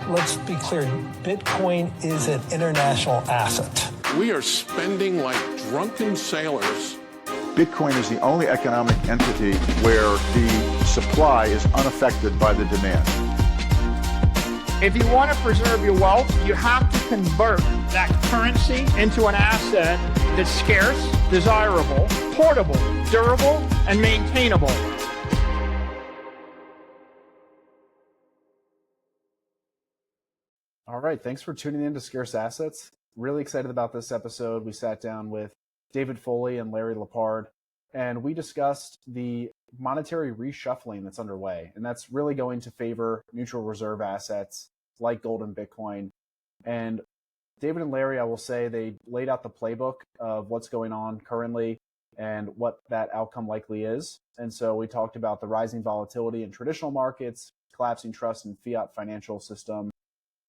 let's be clear, Bitcoin is an international asset. We are spending like drunken sailors. Bitcoin is the only economic entity where the supply is unaffected by the demand. If you want to preserve your wealth, you have to convert that currency into an asset that's scarce, desirable, portable, durable, and maintainable. All right, thanks for tuning in to Scarce Assets. Really excited about this episode. We sat down with David Foley and Larry Lepard, and we discussed the monetary reshuffling that's underway, and that's really going to favor mutual reserve assets like gold and Bitcoin. And David and Larry, I will say, they laid out the playbook of what's going on currently and what that outcome likely is. And so we talked about the rising volatility in traditional markets, collapsing trust in fiat financial system,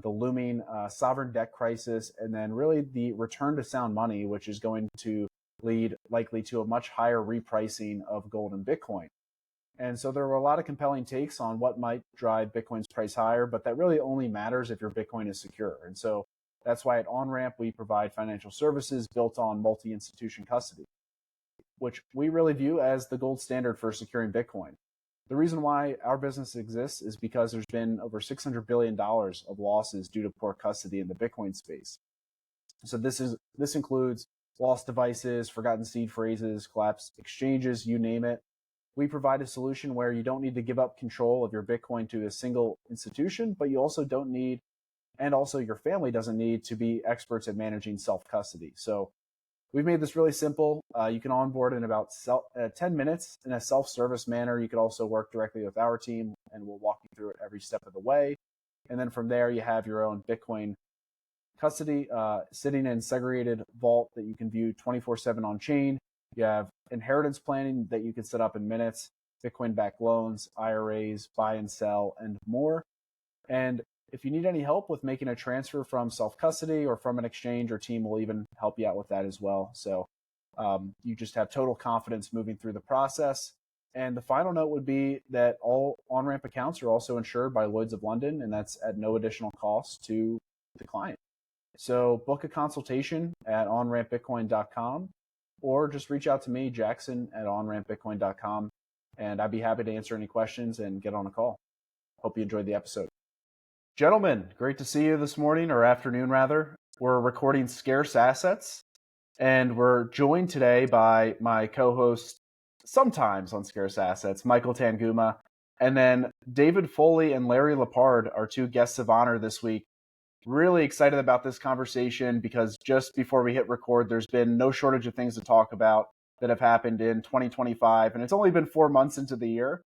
the looming sovereign debt crisis, and then really the return to sound money, which is going to lead likely to a much higher repricing of gold and Bitcoin. And so there were a lot of compelling takes on what might drive Bitcoin's price higher, but that really only matters if your Bitcoin is secure. And so that's why at Onramp, we provide financial services built on multi-institution custody, which we really view as the gold standard for securing Bitcoin. The reason why our business exists is because there's been over $600 billion of losses due to poor custody in the Bitcoin space. So this includes lost devices, forgotten seed phrases, collapsed exchanges, you name it. We provide a solution where you don't need to give up control of your Bitcoin to a single institution, but you also don't need, and also your family doesn't need, to be experts at managing self-custody. So we've made this really simple. You can onboard in about 10 minutes in a self-service manner. You could also work directly with our team, and we'll walk you through it every step of the way. And then from there, you have your own Bitcoin custody sitting in segregated vault that you can view 24/7 on chain. You have inheritance planning that you can set up in minutes, Bitcoin-backed loans, IRAs, buy and sell, and more. And if you need any help with making a transfer from self-custody or from an exchange, our team will even help you out with that as well. So you just have total confidence moving through the process. And the final note would be that all Onramp accounts are also insured by Lloyd's of London, and that's at no additional cost to the client. So book a consultation at onrampbitcoin.com or just reach out to me, Jackson, at onrampbitcoin.com, and I'd be happy to answer any questions and get on a call. Hope you enjoyed the episode. Gentlemen, great to see you this morning, or afternoon rather. We're recording Scarce Assets, and we're joined today by my co-host sometimes on Scarce Assets, Michael Tanguma, and then David Foley and Larry Lepard, our two guests of honor this week. Really excited about this conversation because just before we hit record, there's been no shortage of things to talk about that have happened in 2025, and it's only been 4 months into the year.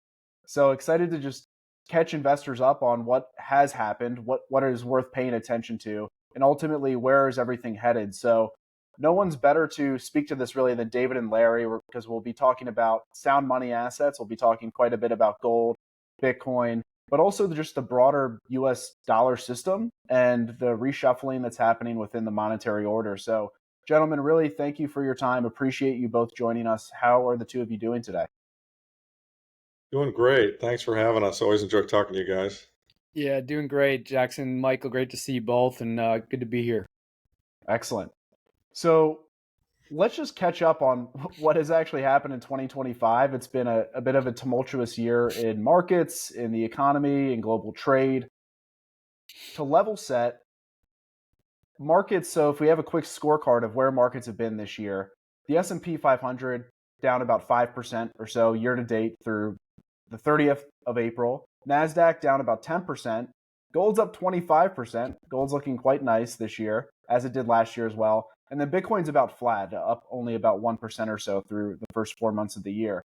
So excited to just catch investors up on what has happened, what is worth paying attention to, and ultimately where is everything headed. So no one's better to speak to this really than David and Larry, because we'll be talking about sound money assets. We'll be talking quite a bit about gold, Bitcoin, but also just the broader US dollar system and the reshuffling that's happening within the monetary order. So gentlemen, really thank you for your time. Appreciate you both joining us. How are the two of you doing today? Doing great. Thanks for having us. Always enjoy talking to you guys. Yeah, doing great. Jackson, Michael, great to see you both, and good to be here. Excellent. So let's just catch up on what has actually happened in 2025. It's been a bit of a tumultuous year in markets, in the economy, in global trade. To level set markets, so if we have a quick scorecard of where markets have been this year, the S&P 500 down about 5% or so year to date through the 30th of April. NASDAQ down about 10%. Gold's up 25%. Gold's looking quite nice this year, as it did last year as well. And then Bitcoin's about flat, up only about 1% or so through the first 4 months of the year.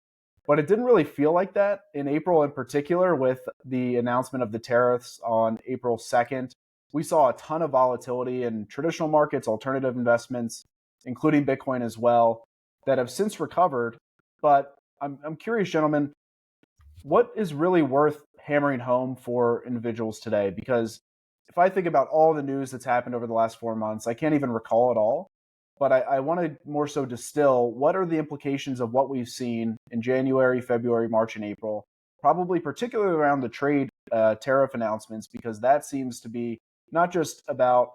But it didn't really feel like that in April in particular, with the announcement of the tariffs on April 2nd. We saw a ton of volatility in traditional markets, alternative investments, including Bitcoin as well, that have since recovered. But I'm curious, gentlemen, what is really worth hammering home for individuals today? Because if I think about all the news that's happened over the last 4 months, I can't even recall it all. But I want to more so distill what are the implications of what we've seen in January, February, March, and April, probably particularly around the trade tariff announcements, because that seems to be not just about,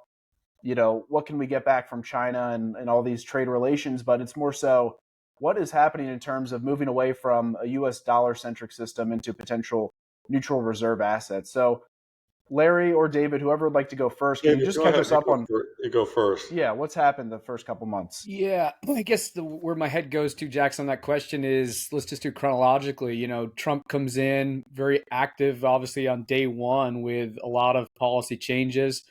what can we get back from China and all these trade relations, but it's more so what is happening in terms of moving away from a US dollar-centric system into potential neutral reserve assets. So Larry or David, whoever would like to go first, can you just catch us up on You go first. what's happened the first couple months? Yeah, I guess where my head goes to, Jackson, on that question is, let's just do chronologically. Trump comes in very active, obviously, on day one with a lot of policy changes.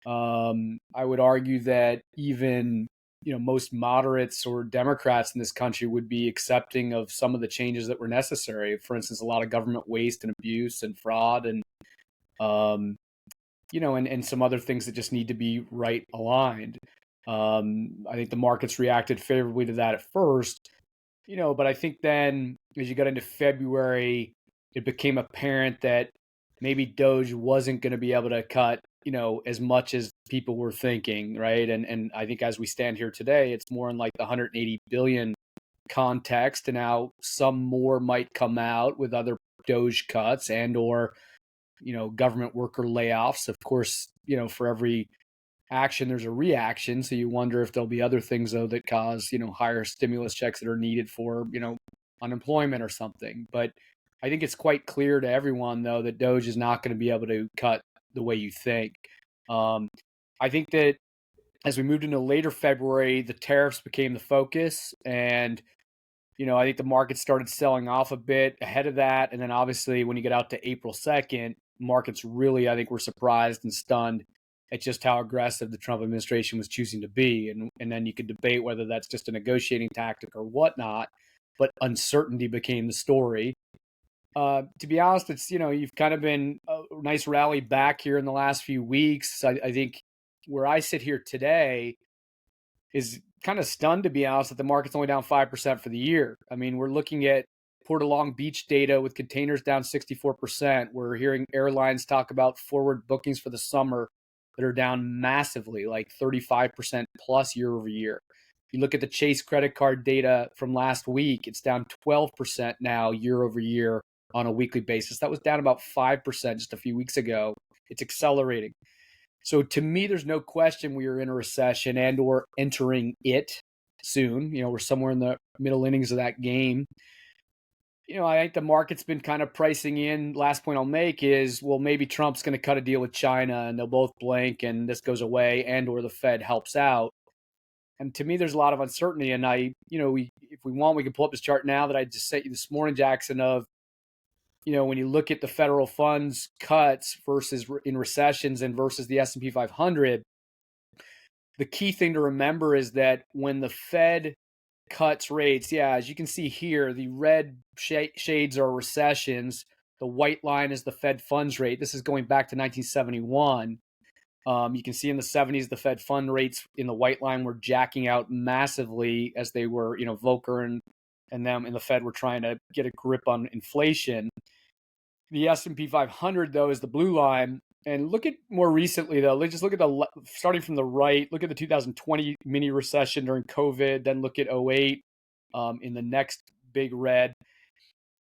I would argue that even most moderates or Democrats in this country would be accepting of some of the changes that were necessary. For instance, a lot of government waste and abuse and fraud, and and some other things that just need to be right aligned. I think the markets reacted favorably to that at first, but I think then as you got into February, it became apparent that maybe Doge wasn't going to be able to cut, as much as people were thinking, right? And I think as we stand here today, it's more in like the 180 billion context, and now some more might come out with other Doge cuts and or government worker layoffs. Of course, for every action, there's a reaction. So you wonder if there'll be other things, though, that cause, higher stimulus checks that are needed for, unemployment or something. But I think it's quite clear to everyone, though, that Doge is not going to be able to cut the way you think. I think that as we moved into later February, the tariffs became the focus. And I think the market started selling off a bit ahead of that. And then obviously when you get out to April 2nd, markets really, I think, were surprised and stunned at just how aggressive the Trump administration was choosing to be. And then you could debate whether that's just a negotiating tactic or whatnot, but uncertainty became the story. To be honest, it's, you've kind of been a nice rally back here in the last few weeks. I think where I sit here today is kind of stunned, to be honest, that the market's only down 5% for the year. I mean, we're looking at Port of Long Beach data with containers down 64%. We're hearing airlines talk about forward bookings for the summer that are down massively, like 35% plus year over year. If you look at the Chase credit card data from last week, it's down 12% now year over year on a weekly basis. That was down about 5% just a few weeks ago. It's accelerating. So to me, there's no question we are in a recession and or entering it soon. We're somewhere in the middle innings of that game. I think the market's been kind of pricing in. Last point I'll make is, well, maybe Trump's going to cut a deal with China and they'll both blink and this goes away, and or the Fed helps out. And to me, there's a lot of uncertainty. And if we want, we can pull up this chart now that I just sent you this morning, Jackson, of, when you look at the federal funds cuts versus in recessions and versus the S&P 500, the key thing to remember is that when the Fed cuts rates, as you can see here, the red shades are recessions. The white line is the Fed funds rate. This is going back to 1971. You can see in the 70s, the Fed fund rates in the white line were jacking out massively as they were, Volcker and them and the Fed were trying to get a grip on inflation. The S&P 500, though, is the blue line. And look at more recently, though. Let's just look at starting from the right, look at the 2020 mini recession during COVID, then look at 08 in the next big red.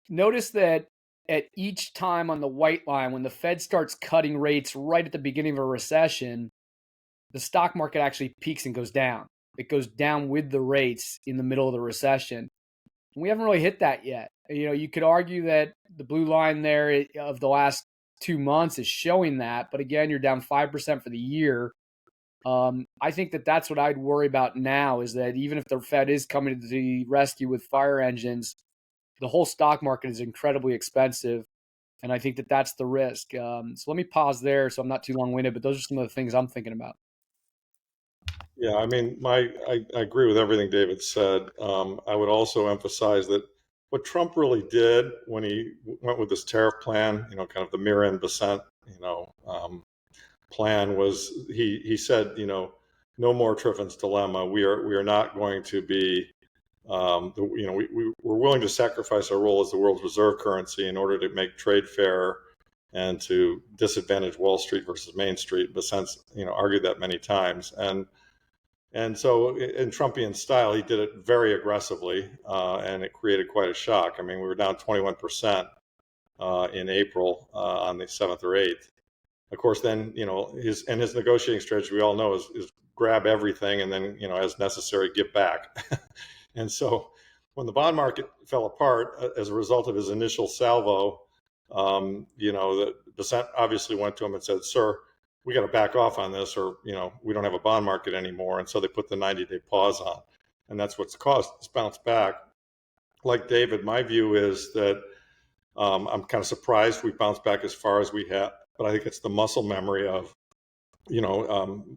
Notice that at each time on the white line, when the Fed starts cutting rates right at the beginning of a recession, the stock market actually peaks and goes down. It goes down with the rates in the middle of the recession. We haven't really hit that yet. You could argue that the blue line there of the last 2 months is showing that, but again, you're down 5% for the year. I think that's what I'd worry about now, is that even if the Fed is coming to the rescue with fire engines, the whole stock market is incredibly expensive. And I think that's the risk. So let me pause there so I'm not too long-winded, but those are some of the things I'm thinking about. Yeah, I mean, I agree with everything David said. I would also emphasize that what Trump really did when he went with this tariff plan, kind of the Mirren Besant, plan, was he said, no more Triffin's dilemma. We are not going to be, we're willing to sacrifice our role as the world's reserve currency in order to make trade fair and to disadvantage Wall Street versus Main Street. Besant, argued that many times. And so in Trumpian style, he did it very aggressively, and it created quite a shock. I mean, we were down 21% in April on the 7th or 8th. Of course, then, his negotiating strategy, we all know, is grab everything and then, as necessary, give back. And so when the bond market fell apart as a result of his initial salvo, the dissent obviously went to him and said, "Sir, we got to back off on this, or, we don't have a bond market anymore." And so they put the 90-day pause on. And that's what's caused this bounce back. Like David, my view is that I'm kind of surprised we bounced back as far as we have, but I think it's the muscle memory of,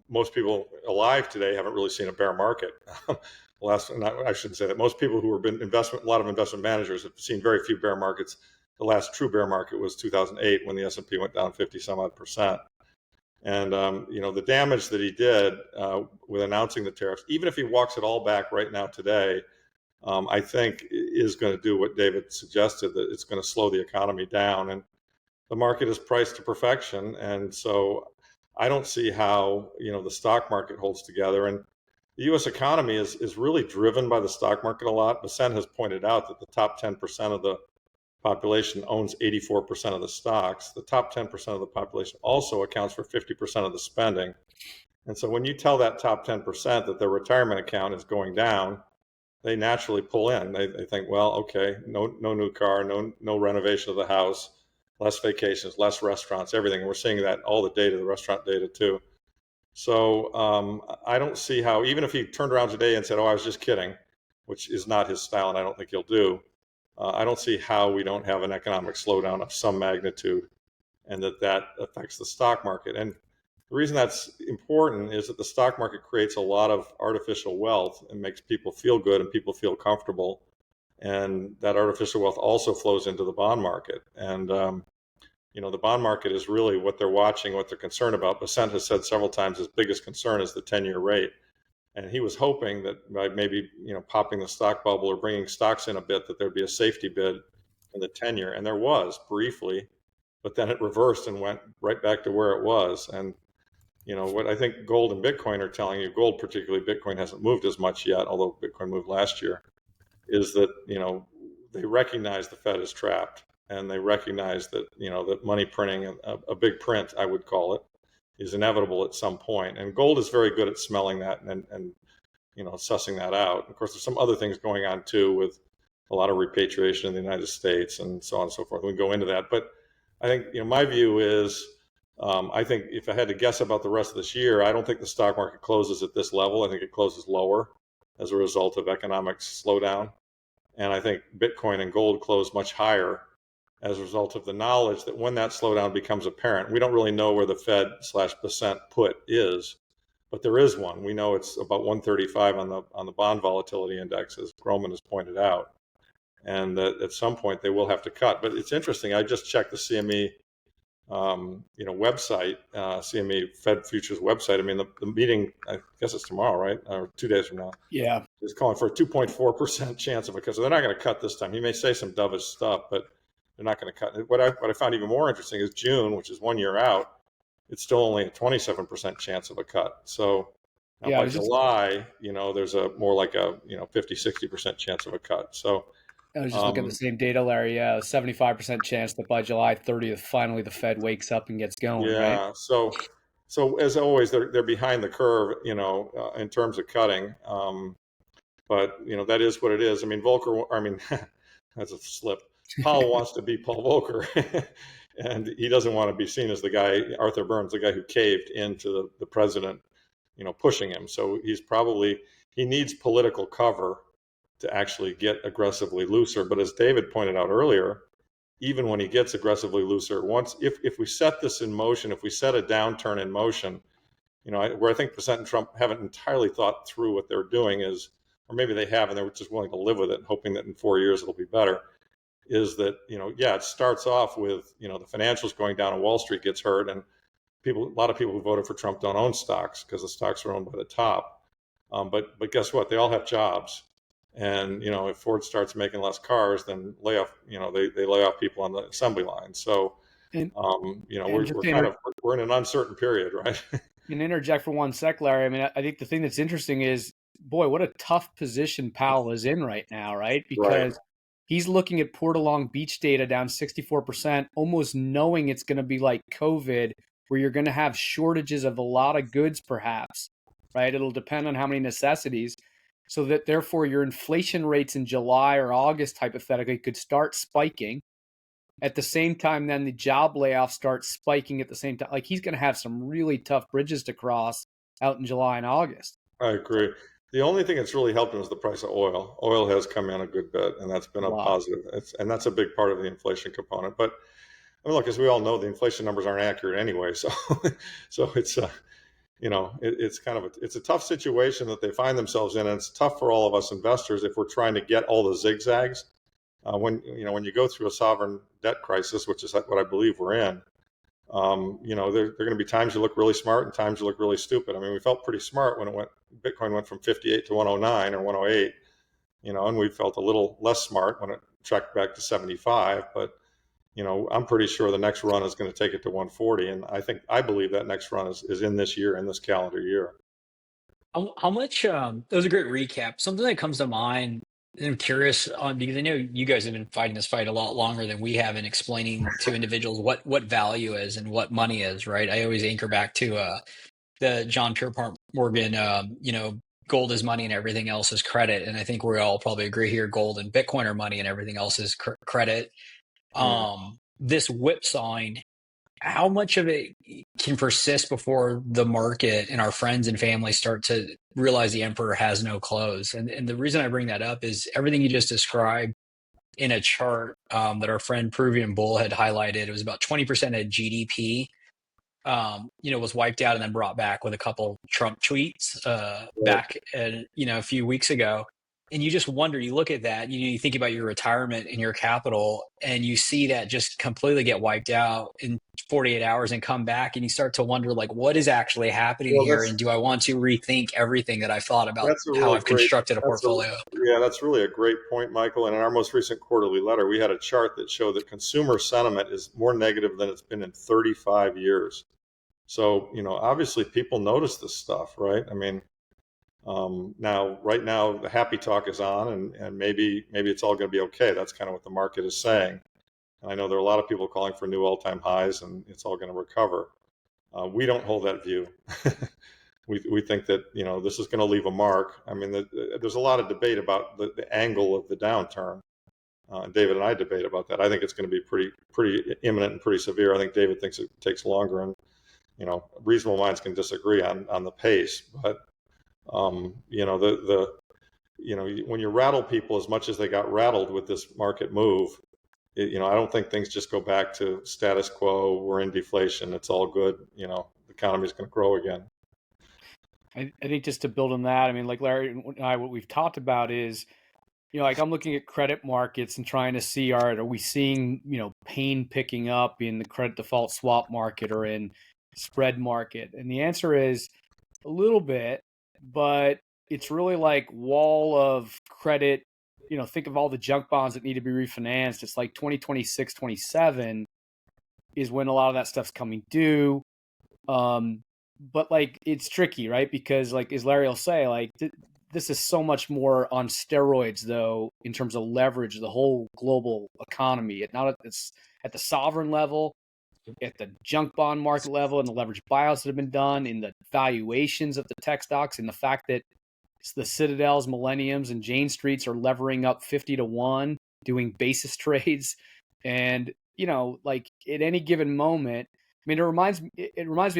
most people alive today haven't really seen a bear market. I shouldn't say that. Most people who have been a lot of investment managers have seen very few bear markets. The last true bear market was 2008 when the S&P went down 50 some odd percent. And, the damage that he did with announcing the tariffs, even if he walks it all back right now today, I think is going to do what David suggested, that it's going to slow the economy down. And the market is priced to perfection. And so I don't see how, the stock market holds together. And the U.S. economy is really driven by the stock market a lot. Bassett has pointed out that the top 10% of the population owns 84% of the stocks. The top 10% of the population also accounts for 50% of the spending. And so when you tell that top 10% that their retirement account is going down, they naturally pull in. They think, well, okay, no new car, no renovation of the house, less vacations, less restaurants, everything. And we're seeing that all the data, the restaurant data too. So I don't see how, even if he turned around today and said, "Oh, I was just kidding," which is not his style, and I don't think he'll do. I don't see how we don't have an economic slowdown of some magnitude, and that affects the stock market. And the reason that's important is that the stock market creates a lot of artificial wealth and makes people feel good and people feel comfortable. And that artificial wealth also flows into the bond market. And, the bond market is really what they're watching, what they're concerned about. Bassett has said several times his biggest concern is the 10-year rate. And he was hoping that by maybe, popping the stock bubble or bringing stocks in a bit, that there'd be a safety bid in the 10-year. And there was briefly, but then it reversed and went right back to where it was. And what I think gold and Bitcoin are telling you, gold particularly, Bitcoin hasn't moved as much yet, although Bitcoin moved last year, is that, they recognize the Fed is trapped, and they recognize that, that money printing, a big print, I would call it, is inevitable at some point. And gold is very good at smelling that and sussing that out. Of course, there's some other things going on too, with a lot of repatriation in the United States and so on and so forth. We can go into that. But I think, my view is, I think if I had to guess about the rest of this year, I don't think the stock market closes at this level. I think it closes lower as a result of economic slowdown. And I think Bitcoin and gold close much higher as a result of the knowledge that when that slowdown becomes apparent, we don't really know where the Fed/Bassett put is, but there is one. We know it's about 135 on the bond volatility index, as Groman has pointed out, and that at some point they will have to cut. But it's interesting. I just checked the CME website, CME Fed Futures website. I mean, the meeting, I guess it's tomorrow, right? Or 2 days from now. Yeah. Is calling for a 2.4% chance of it, because they're not going to cut this time. He may say some dovish stuff, but they're not going to cut. What I found even more interesting is June, which is 1 year out, it's still only a 27% chance of a cut. So now by July, there's a more like a 50-60% chance of a cut. So I was just looking at the same data, Larry. Yeah, 75% chance that by July 30th, finally the Fed wakes up and gets going. Yeah. Right? So as always, they're behind the curve, in terms of cutting. But that is what it is. I mean, that's a slip. Powell wants to be Paul Volcker, and he doesn't want to be seen as the guy, Arthur Burns, the guy who caved into the president, pushing him. So he needs political cover to actually get aggressively looser. But as David pointed out earlier, even when he gets aggressively looser, if we set this in motion, if we set a downturn in motion, where I think Bassett and Trump haven't entirely thought through what they're doing is, or maybe they have and they're just willing to live with it, hoping that in 4 years it'll be better, is that, it starts off with, the financials going down and Wall Street gets hurt, and a lot of people who voted for Trump don't own stocks because the stocks are owned by the top. But guess what? They all have jobs. And, if Ford starts making less cars, then they lay off people on the assembly line. So, we're in an uncertain period, right? And interject for 1 sec, Larry. I mean, I think the thing that's interesting is, boy, what a tough position Powell is in right now, right? Because He's looking at Port Along Beach data down 64%, almost knowing it's going to be like COVID, where you're going to have shortages of a lot of goods, perhaps, right? It'll depend on how many necessities. So that therefore your inflation rates in July or August, hypothetically, could start spiking. At the same time, then the job layoffs start spiking at the same time. Like, he's going to have some really tough bridges to cross out in July and August. I agree. The only thing that's really helped him is the price of oil. Oil has come in a good bit, and that's been a positive. And that's a big part of the inflation component. But I mean, look, as we all know, the inflation numbers aren't accurate anyway. So, so it's it's kind of it's a tough situation that they find themselves in, and it's tough for all of us investors if we're trying to get all the zigzags. When you go through a sovereign debt crisis, which is what I believe we're in, there are going to be times you look really smart and times you look really stupid. I mean, we felt pretty smart when Bitcoin went from 58 to 109 or 108, and we felt a little less smart when it trekked back to 75. But, I'm pretty sure the next run is going to take it to 140. And I believe that next run is in this year, in this calendar year. How much, that was a great recap. Something that comes to mind, and I'm curious on, because I know you guys have been fighting this fight a lot longer than we have in explaining to individuals what value is and what money is, right? I always anchor back to the John Pierpont Morgan, gold is money and everything else is credit. And I think we all probably agree here, gold and Bitcoin are money and everything else is credit. This whipsawing, how much of it can persist before the market and our friends and family start to realize the emperor has no clothes? And the reason I bring that up is everything you just described in a chart that our friend Peruvian Bull had highlighted. It was about 20% of GDP, was wiped out and then brought back with a couple Trump tweets back, a few weeks ago. And you just wonder, you look at that, you think about your retirement and your capital, and you see that just completely get wiped out in 48 hours and come back. And you start to wonder, like, what is actually happening here? And do I want to rethink everything that I thought about how I've constructed a portfolio? That's really a great point, Michael. And in our most recent quarterly letter, we had a chart that showed that consumer sentiment is more negative than it's been in 35 years. So, obviously people notice this stuff, right? I mean, right now the happy talk is on, and maybe it's all going to be okay. That's kind of what the market is saying. And I know there are a lot of people calling for new all-time highs and it's all going to recover. We don't hold that view. We think that, this is going to leave a mark. I mean, there's a lot of debate about the angle of the downturn. David and I debate about that. I think it's going to be pretty imminent and pretty severe. I think David thinks it takes longer, and reasonable minds can disagree on the pace. But when you rattle people as much as they got rattled with this market move, I don't think things just go back to status quo. We're in deflation. It's all good. The economy is going to grow again. I think just to build on that, I mean, like Larry and I, what we've talked about is, like I'm looking at credit markets and trying to see, all right, are we seeing, pain picking up in the credit default swap market or in spread market? And the answer is a little bit, but it's really like wall of credit. Think of all the junk bonds that need to be refinanced. It's like 2026, 27 is when a lot of that stuff's coming due. But like, it's tricky, right? Because like, as Larry will say, like this is so much more on steroids though, in terms of leverage, the whole global economy. It's at the sovereign level, at the junk bond market level, and the leverage buyouts that have been done, in the valuations of the tech stocks, and the fact that the Citadels, Millenniums, and Jane Streets are levering up 50 to 1, doing basis trades. And, like at any given moment, I mean, it reminds me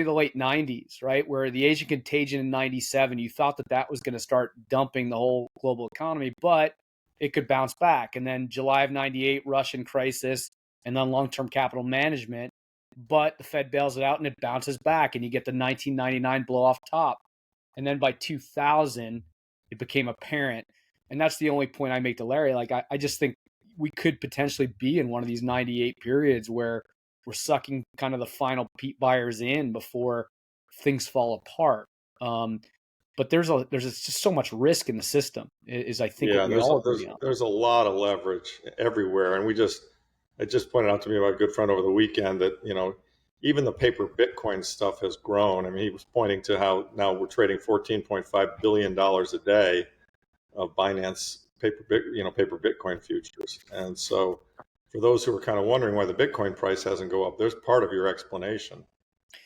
of the late 90s, right? Where the Asian contagion in 97, you thought that was going to start dumping the whole global economy, but it could bounce back. And then July of 98, Russian crisis, and then long-term capital management. But the Fed bails it out and it bounces back, and you get the 1999 blow off top. And then by 2000, it became apparent. And that's the only point I make to Larry. Like, I just think we could potentially be in one of these 98 periods where we're sucking kind of the final peat buyers in before things fall apart. But there's just so much risk in the system, is I think. Yeah, there's a lot of leverage everywhere. And it just pointed out to me by a good friend over the weekend that, even the paper Bitcoin stuff has grown. I mean, he was pointing to how now we're trading $14.5 billion a day of Binance paper Bitcoin futures. And so for those who are kind of wondering why the Bitcoin price hasn't go up, there's part of your explanation.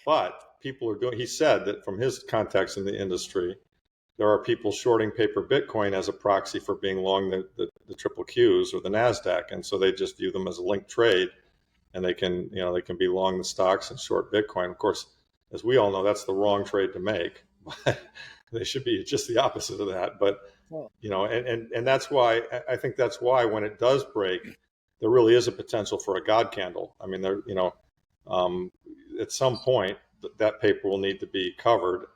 But people are he said that from his context in the industry, there are people shorting paper Bitcoin as a proxy for being long the triple Qs or the NASDAQ. And so they just view them as a linked trade, and they can be long the stocks and short Bitcoin. Of course, as we all know, that's the wrong trade to make. They should be just the opposite of that. But, and that's why, I think that's why when it does break, there really is a potential for a God candle. I mean, at some point that paper will need to be covered.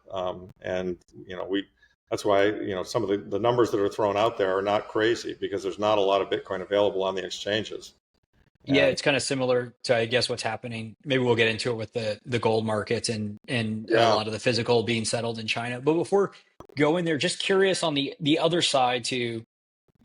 That's why, some of the numbers that are thrown out there are not crazy, because there's not a lot of Bitcoin available on the exchanges. Yeah, it's kind of similar to, I guess, what's happening. Maybe we'll get into it with the gold markets and a lot of the physical being settled in China. But before going there, just curious on the other side to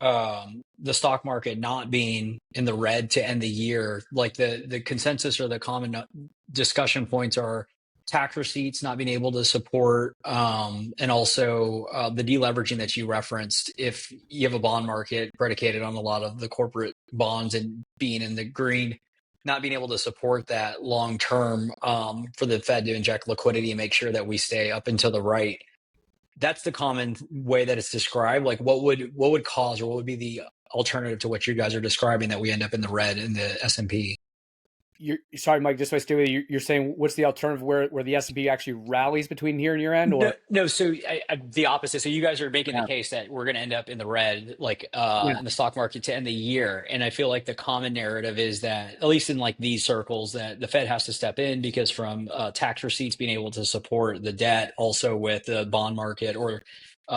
the stock market not being in the red to end the year. Like the consensus or the common discussion points are tax receipts not being able to support, and also the deleveraging that you referenced. If you have a bond market predicated on a lot of the corporate bonds and being in the green, not being able to support that long term, for the Fed to inject liquidity and make sure that we stay up and to the right. That's the common way that it's described. Like what would cause, or what would be the alternative to what you guys are describing, that we end up in the red in the S&P? Sorry, Mike, just so I stay with you, you're saying what's the alternative where the S&P actually rallies between here and your end? Or no, so the opposite. So you guys are making the case that we're going to end up in the red, like in the stock market to end the year. And I feel like the common narrative is that, at least in like these circles, that the Fed has to step in because from tax receipts being able to support the debt, also with the bond market or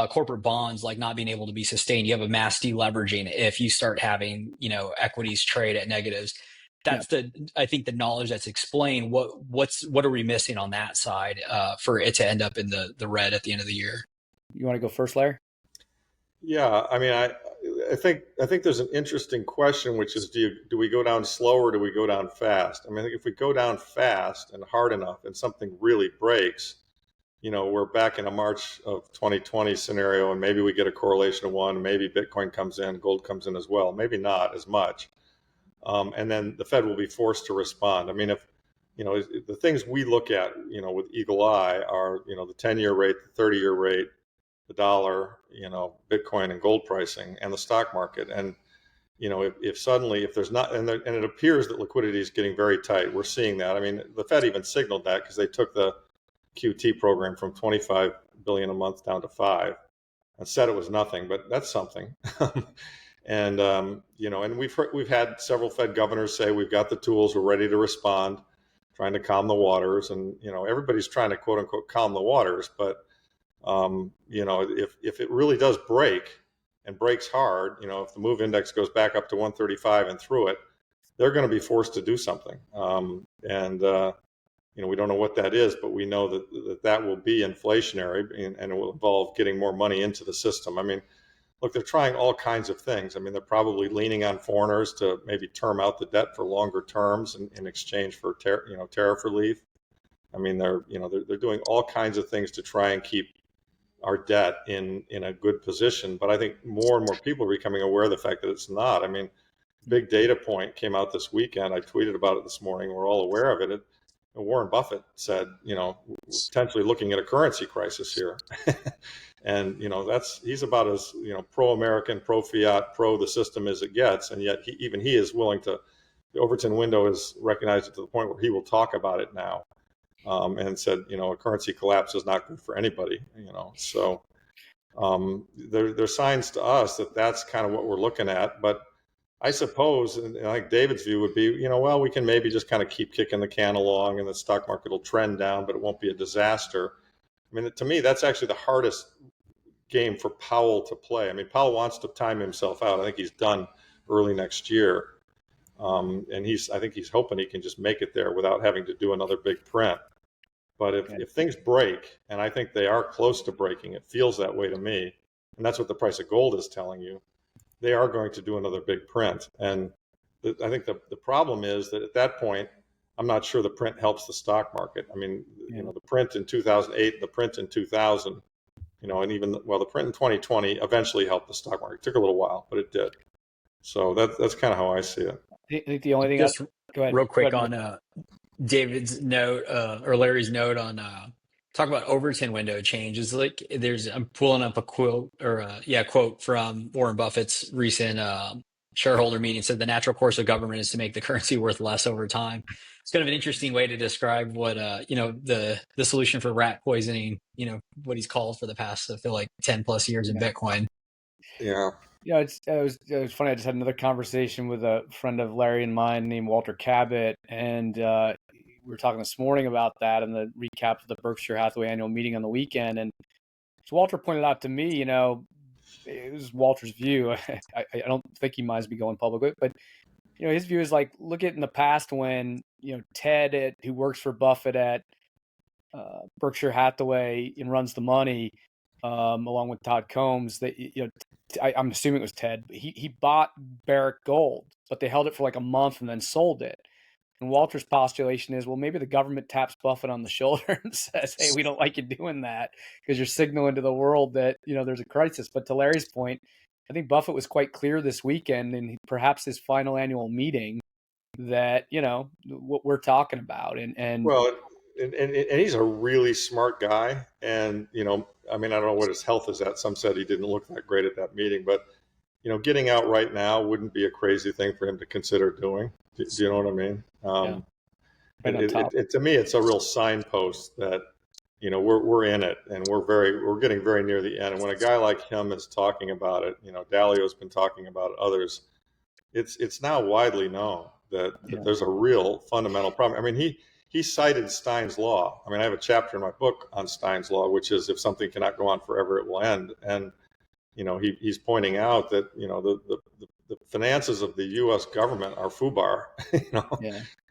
corporate bonds like not being able to be sustained, you have a mass deleveraging if you start having equities trade at negatives. That's I think the knowledge that's explained. What are we missing on that side for it to end up in the red at the end of the year? You want to go first, Larry? Yeah, I mean, I think there's an interesting question, which is, do we go down slow or do we go down fast? I mean, if we go down fast and hard enough and something really breaks, we're back in a March of 2020 scenario, and maybe we get a correlation of one. Maybe Bitcoin comes in, gold comes in as well. Maybe not as much. And then the Fed will be forced to respond. I mean, if the things we look at, with eagle eye are, the 10-year rate, the 30-year rate, the dollar, Bitcoin and gold pricing, and the stock market. And if there's not, and it appears that liquidity is getting very tight. We're seeing that. I mean, the Fed even signaled that because they took the QT program from 25 billion a month down to 5, and said it was nothing, but that's something. And and we've had several Fed governors say we've got the tools, we're ready to respond, trying to calm the waters, and everybody's trying to quote unquote calm the waters. But if it really does break and breaks hard, if the move index goes back up to 135 and through it, they're going to be forced to do something. We don't know what that is, but we know that will be inflationary, and it will involve getting more money into the system. I mean, look, they're trying all kinds of things. I mean, they're probably leaning on foreigners to maybe term out the debt for longer terms in exchange for tariff relief. I mean, they're doing all kinds of things to try and keep our debt in a good position. But I think more and more people are becoming aware of the fact that it's not. I mean, big data point came out this weekend. I tweeted about it this morning. We're all aware of it. Warren Buffett said, we're potentially looking at a currency crisis here. And, he's about as, pro-American, pro-fiat, pro the system as it gets. And yet he is willing to, the Overton window has recognized it to the point where he will talk about it now, and said, a currency collapse is not good for anybody, So there's signs to us that that's kind of what we're looking at. But I suppose, and I think David's view would be, we can maybe just kind of keep kicking the can along and the stock market will trend down, but it won't be a disaster. I mean, to me, that's actually the hardest game for Powell to play. I mean, Powell wants to time himself out. I think he's done early next year. And I think he's hoping he can just make it there without having to do another big print. But if things break, and I think they are close to breaking, it feels that way to me, and that's what the price of gold is telling you, they are going to do another big print. And I think the problem is that at that point, I'm not sure the print helps the stock market. I mean, the print in 2008, the print in 2000, and even the print in 2020 eventually helped the stock market. It took a little while, but it did. So that's kind of how I see it. I think the only thing Just go ahead. real Go quick ahead, Mike. on David's note or Larry's note on talk about Overton window change is like I'm pulling up a quote quote from Warren Buffett's recent shareholder meeting. Said the natural course of government is to make the currency worth less over time. It's kind of an interesting way to describe what the solution for rat poisoning, what he's called for the past I feel like 10 plus years in Bitcoin. Yeah. Yeah, it was funny. I just had another conversation with a friend of Larry and mine named Walter Cabot, and we were talking this morning about that and the recap of the Berkshire Hathaway annual meeting on the weekend. And as Walter pointed out to me, it was Walter's view. I don't think he minds me going public with, but his view is like, look at in the past when Ted, who works for Buffett at Berkshire Hathaway and runs the money, along with Todd Combs, that I'm assuming it was Ted. But he bought Barrick Gold, but they held it for like a month and then sold it. And Walter's postulation is, well, maybe the government taps Buffett on the shoulder and says, "Hey, we don't like you doing that because you're signaling to the world that there's a crisis." But to Larry's point, I think Buffett was quite clear this weekend in perhaps his final annual meeting that what we're talking about. And Well, and he's a really smart guy, and I don't know what his health is at. Some said he didn't look that great at that meeting, but getting out right now wouldn't be a crazy thing for him to consider doing. Do you know what I mean? To me, it's a real signpost that we're in it, and we're getting very near the end. And when a guy like him is talking about it, Dalio's been talking about it, others. It's now widely known that there's a real fundamental problem. I mean, he cited Stein's law. I mean, I have a chapter in my book on Stein's law, which is if something cannot go on forever, it will end. And he's pointing out that the finances of the U.S. government are FUBAR,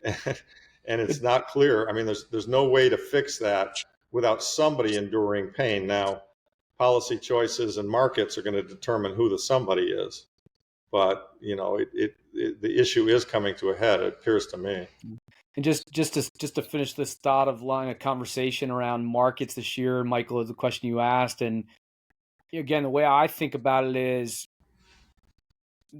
and it's not clear. I mean, there's no way to fix that without somebody enduring pain. Now, policy choices and markets are going to determine who the somebody is, but the issue is coming to a head. It appears to me. And just to finish this thought of line of conversation around markets this year, Michael, is the question you asked, and again, the way I think about it is,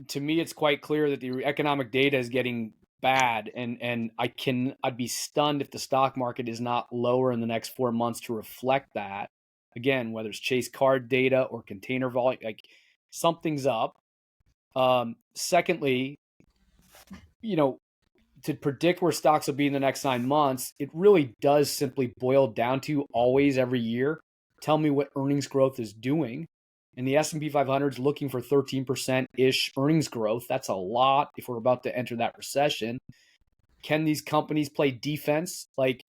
to me, it's quite clear that the economic data is getting bad, and I'd be stunned if the stock market is not lower in the next 4 months to reflect that. Again, whether it's Chase card data or container volume, like something's up. Secondly, to predict where stocks will be in the next 9 months, it really does simply boil down to always every year, tell me what earnings growth is doing. And the S&P 500 is looking for 13%-ish earnings growth. That's a lot if we're about to enter that recession. Can these companies play defense? Like,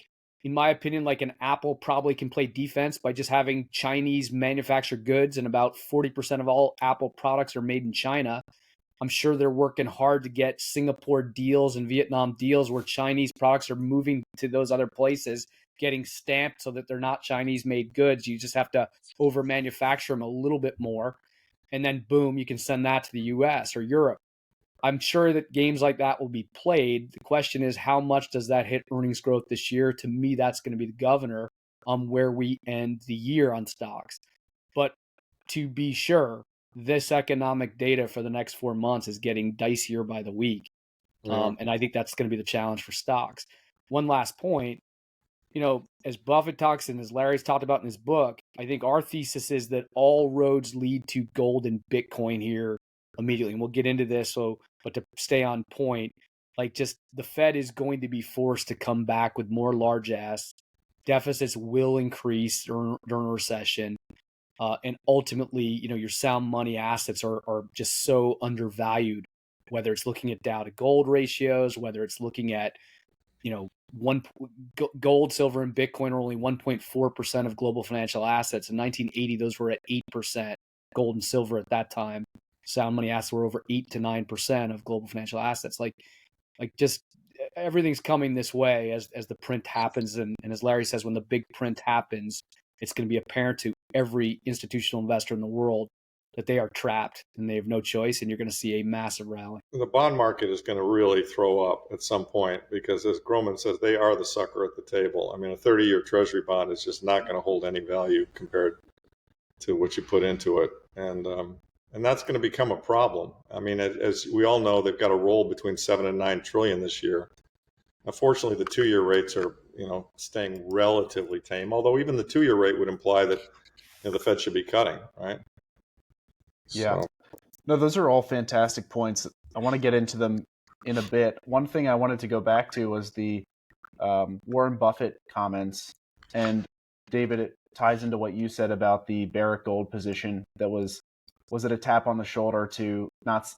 in my opinion, like an Apple probably can play defense by just having Chinese manufactured goods, and about 40% of all Apple products are made in China. I'm sure they're working hard to get Singapore deals and Vietnam deals where Chinese products are moving to those other places, getting stamped so that they're not Chinese made goods. You just have to over manufacture them a little bit more. And then boom, you can send that to the US or Europe. I'm sure that games like that will be played. The question is, how much does that hit earnings growth this year? To me, that's going to be the governor on where we end the year on stocks. But to be sure, this economic data for the next 4 months is getting dicier by the week. And I think that's going to be the challenge for stocks. One last point, as Buffett talks and as Larry's talked about in his book, I think our thesis is that all roads lead to gold and Bitcoin here immediately. And we'll get into this. But to stay on point, like just the Fed is going to be forced to come back with more large ass. Deficits will increase during a recession. And ultimately, your sound money assets are just so undervalued, whether it's looking at Dow to gold ratios, whether it's looking at, gold, silver, and Bitcoin are only 1.4% of global financial assets. In 1980, those were at 8%, gold and silver at that time. Sound money assets were over 8 to 9% of global financial assets. Like just everything's coming this way as the print happens. And as Larry says, when the big print happens, it's going to be apparent to every institutional investor in the world that they are trapped and they have no choice, and you're going to see a massive rally. The bond market is going to really throw up at some point because, as Groman says, they are the sucker at the table. I mean, a 30-year Treasury bond is just not going to hold any value compared to what you put into it, and that's going to become a problem. I mean, as we all know, they've got a roll between 7 and 9 trillion this year. Unfortunately, the 2-year rates are staying relatively tame. Although even the 2-year rate would imply that the Fed should be cutting, right? Yeah. So. No, those are all fantastic points. I want to get into them in a bit. One thing I wanted to go back to was the Warren Buffett comments. And David, it ties into what you said about the Barrick Gold position. That was it a tap on the shoulder to not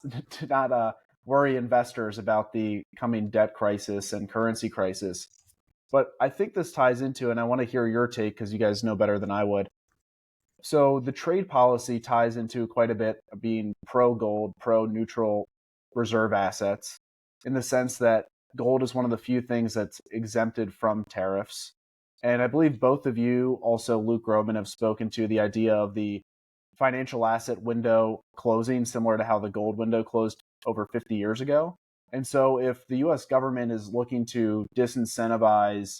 worry investors about the coming debt crisis and currency crisis? But I think this ties into, and I want to hear your take because you guys know better than I would. So the trade policy ties into quite a bit of being pro-gold, pro-neutral reserve assets, in the sense that gold is one of the few things that's exempted from tariffs. And I believe both of you, also Luke Groban, have spoken to the idea of the financial asset window closing, similar to how the gold window closed over 50 years ago. And so if the US government is looking to disincentivize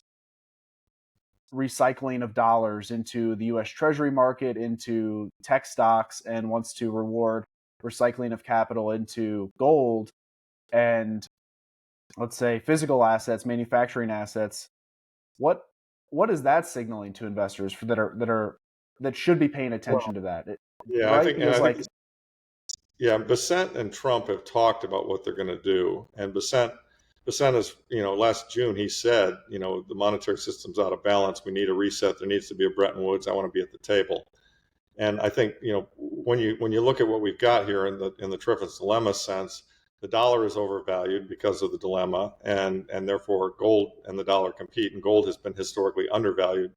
recycling of dollars into the US Treasury market, into tech stocks, and wants to reward recycling of capital into gold and, let's say, physical assets, manufacturing assets, what is that signaling to investors that should be paying attention to that? Yeah, right? I think Bessent and Trump have talked about what they're going to do, and Bessent is, last June he said, the monetary system's out of balance. We need a reset. There needs to be a Bretton Woods. I want to be at the table. And I think, when you look at what we've got here in the Triffin's dilemma sense, the dollar is overvalued because of the dilemma, and therefore gold and the dollar compete. And gold has been historically undervalued,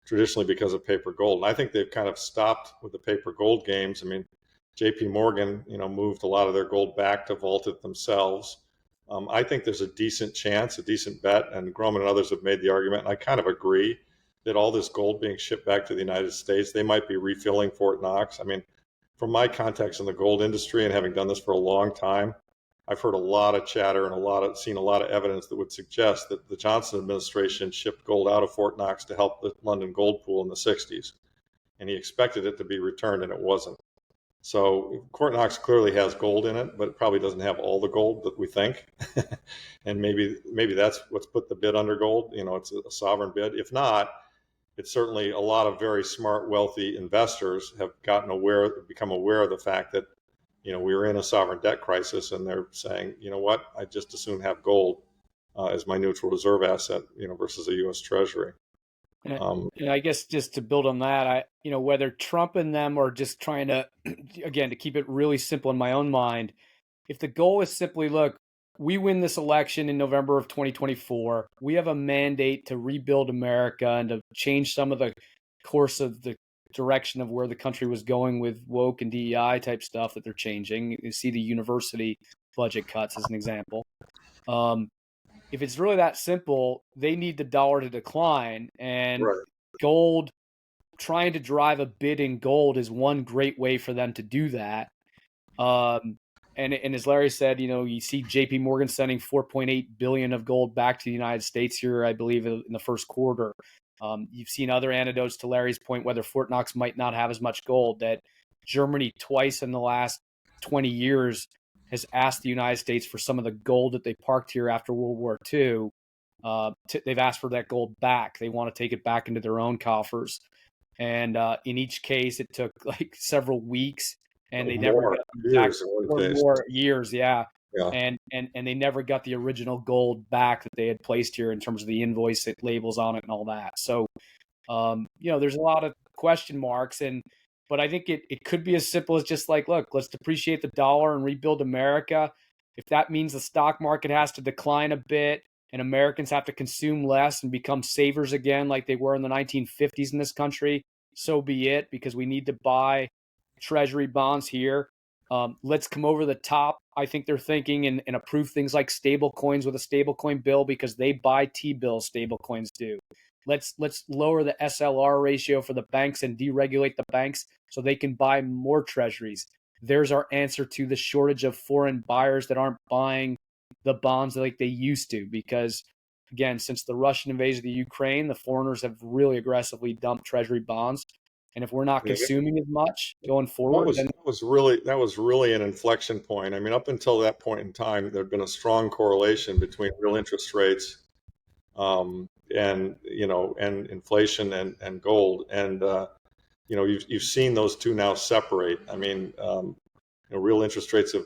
traditionally because of paper gold. And I think they've kind of stopped with the paper gold games. I mean, J.P. Morgan, moved a lot of their gold back to vault it themselves. I think there's a decent chance, a decent bet, and Groman and others have made the argument, and I kind of agree, that all this gold being shipped back to the United States, they might be refilling Fort Knox. I mean, from my context in the gold industry and having done this for a long time, I've heard a lot of chatter and seen a lot of evidence that would suggest that the Johnson administration shipped gold out of Fort Knox to help the London gold pool in the 60s. And he expected it to be returned, and it wasn't. So Fort Knox clearly has gold in it, but it probably doesn't have all the gold that we think. And maybe that's what's put the bid under gold. It's a sovereign bid. If not, it's certainly a lot of very smart, wealthy investors have become aware of the fact that, we're in a sovereign debt crisis, and they're saying, you know what, I just as soon have gold as my neutral reserve asset, versus a U.S. Treasury. And I guess just to build on that, whether Trump and them are just trying to, again, to keep it really simple in my own mind, if the goal is simply, look, we win this election in November of 2024, we have a mandate to rebuild America and to change some of the course of the direction of where the country was going with woke and DEI type stuff that they're changing. You see the university budget cuts as an example. If it's really that simple, they need the dollar to decline, and Right. gold, trying to drive a bid in gold is one great way for them to do that. And as Larry said, you see JP Morgan sending 4.8 billion of gold back to the United States here, I believe, in the first quarter. You've seen other anecdotes to Larry's point, whether Fort Knox might not have as much gold, that Germany twice in the last 20 years has asked the United States for some of the gold that they parked here after World War II. They've asked for that gold back. They want to take it back into their own coffers. And in each case, it took like several weeks, and they never got more years, yeah. And they never got the original gold back that they had placed here in terms of the invoice labels on it and all that. So, there's a lot of question marks, but I think it could be as simple as just like, look, let's depreciate the dollar and rebuild America. If that means the stock market has to decline a bit and Americans have to consume less and become savers again like they were in the 1950s in this country, so be it, because we need to buy treasury bonds here. Let's come over the top, I think they're thinking, and approve things like stable coins with a stable coin bill because they buy T-bills, stable coins do. Let's lower the SLR ratio for the banks and deregulate the banks so they can buy more treasuries. There's our answer to the shortage of foreign buyers that aren't buying the bonds like they used to, because, again, since the Russian invasion of the Ukraine, the foreigners have really aggressively dumped treasury bonds. And if we're not consuming as much going That forward, was then that was really an inflection point. I mean, up until that point in time, there had been a strong correlation between real interest rates, and and inflation and gold, and you've seen those two now separate. I mean, real interest rates have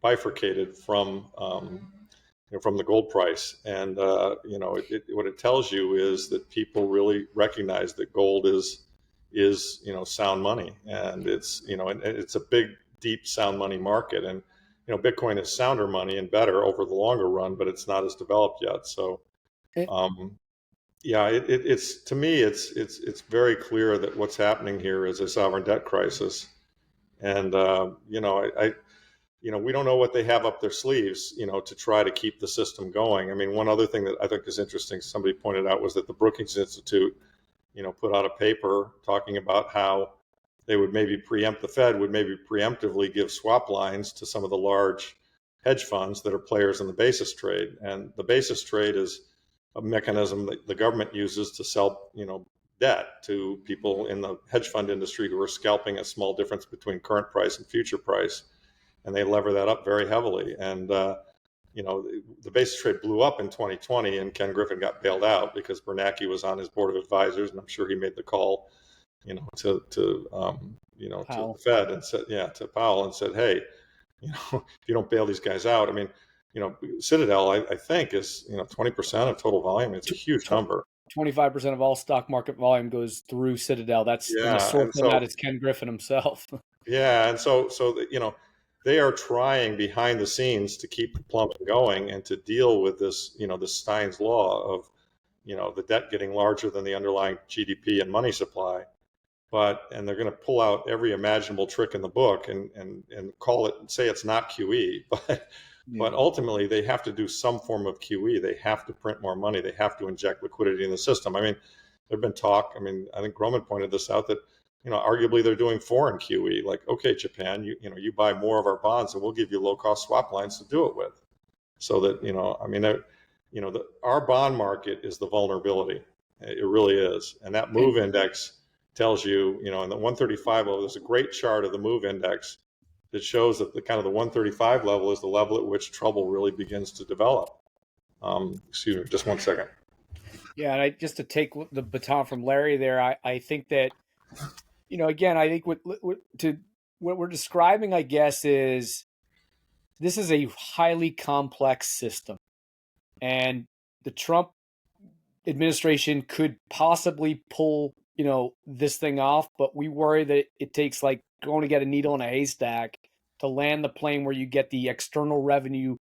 bifurcated from the gold price, and what it tells you is that people really recognize that gold is sound money, and it's a big, deep, sound money market, and Bitcoin is sounder money and better over the longer run, but it's not as developed yet. So, it's to me, it's very clear that what's happening here is a sovereign debt crisis, and we don't know what they have up their sleeves, to try to keep the system going. I mean, one other thing that I think is interesting, somebody pointed out, was that the Brookings Institute, put out a paper talking about how they would maybe the Fed would maybe preemptively give swap lines to some of the large hedge funds that are players in the basis trade. And the basis trade is a mechanism that the government uses to sell, debt to people in the hedge fund industry who are scalping a small difference between current price and future price. And they lever that up very heavily. And, the basis trade blew up in 2020, and Ken Griffin got bailed out because Bernanke was on his board of advisors, and I'm sure he made the call, to the Fed, and said, to Powell, and said, hey, if you don't bail these guys out, I mean, Citadel, I think is 20% of total volume. It's a huge number. 25% of all stock market volume goes through Citadel. That's the source of that is Ken Griffin himself. Yeah, and so they are trying behind the scenes to keep the plumbing going and to deal with this, the Stein's law of, the debt getting larger than the underlying GDP and money supply. And they're going to pull out every imaginable trick in the book and call it, say it's not QE, but ultimately they have to do some form of QE. They have to print more money. They have to inject liquidity in the system. I mean, there've been talk. I mean, I think Groman pointed this out that, arguably they're doing foreign QE. Like, okay, Japan, you buy more of our bonds, and we'll give you low-cost swap lines to do it with. So that our bond market is the vulnerability. It really is, and that MOVE index tells you, in the 135 level, there's a great chart of the MOVE index that shows that the 135 level is the level at which trouble really begins to develop. Excuse me, just one second. Yeah, and just to take the baton from Larry there, I think that. Again, I think what we're describing, I guess, is this is a highly complex system, and the Trump administration could possibly pull, this thing off, but we worry that it takes like going to get a needle in a haystack to land the plane where you get the external revenue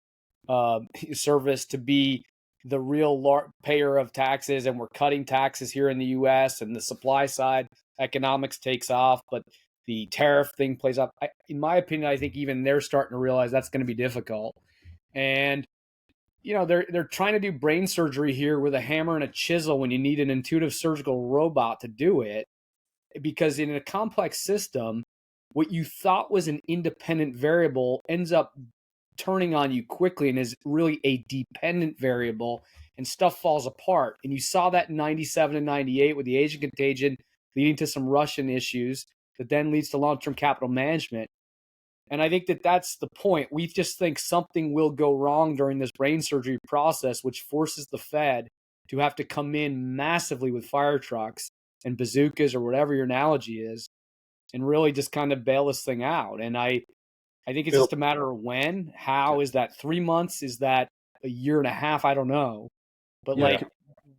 service to be the real payer of taxes, and we're cutting taxes here in the U.S. and the supply side economics takes off, but the tariff thing plays out. In my opinion, I think even they're starting to realize that's going to be difficult. And, they're trying to do brain surgery here with a hammer and a chisel when you need an intuitive surgical robot to do it. Because in a complex system, what you thought was an independent variable ends up turning on you quickly and is really a dependent variable, and stuff falls apart. And you saw that in 97 and 98 with the Asian contagion leading to some Russian issues that then leads to long-term capital management. And I think that that's the point. We just think something will go wrong during this brain surgery process, which forces the Fed to have to come in massively with fire trucks and bazookas or whatever your analogy is, and really just kind of bail this thing out. And I think it's just a matter of when. How is that 3 months? Is that a year and a half? I don't know. But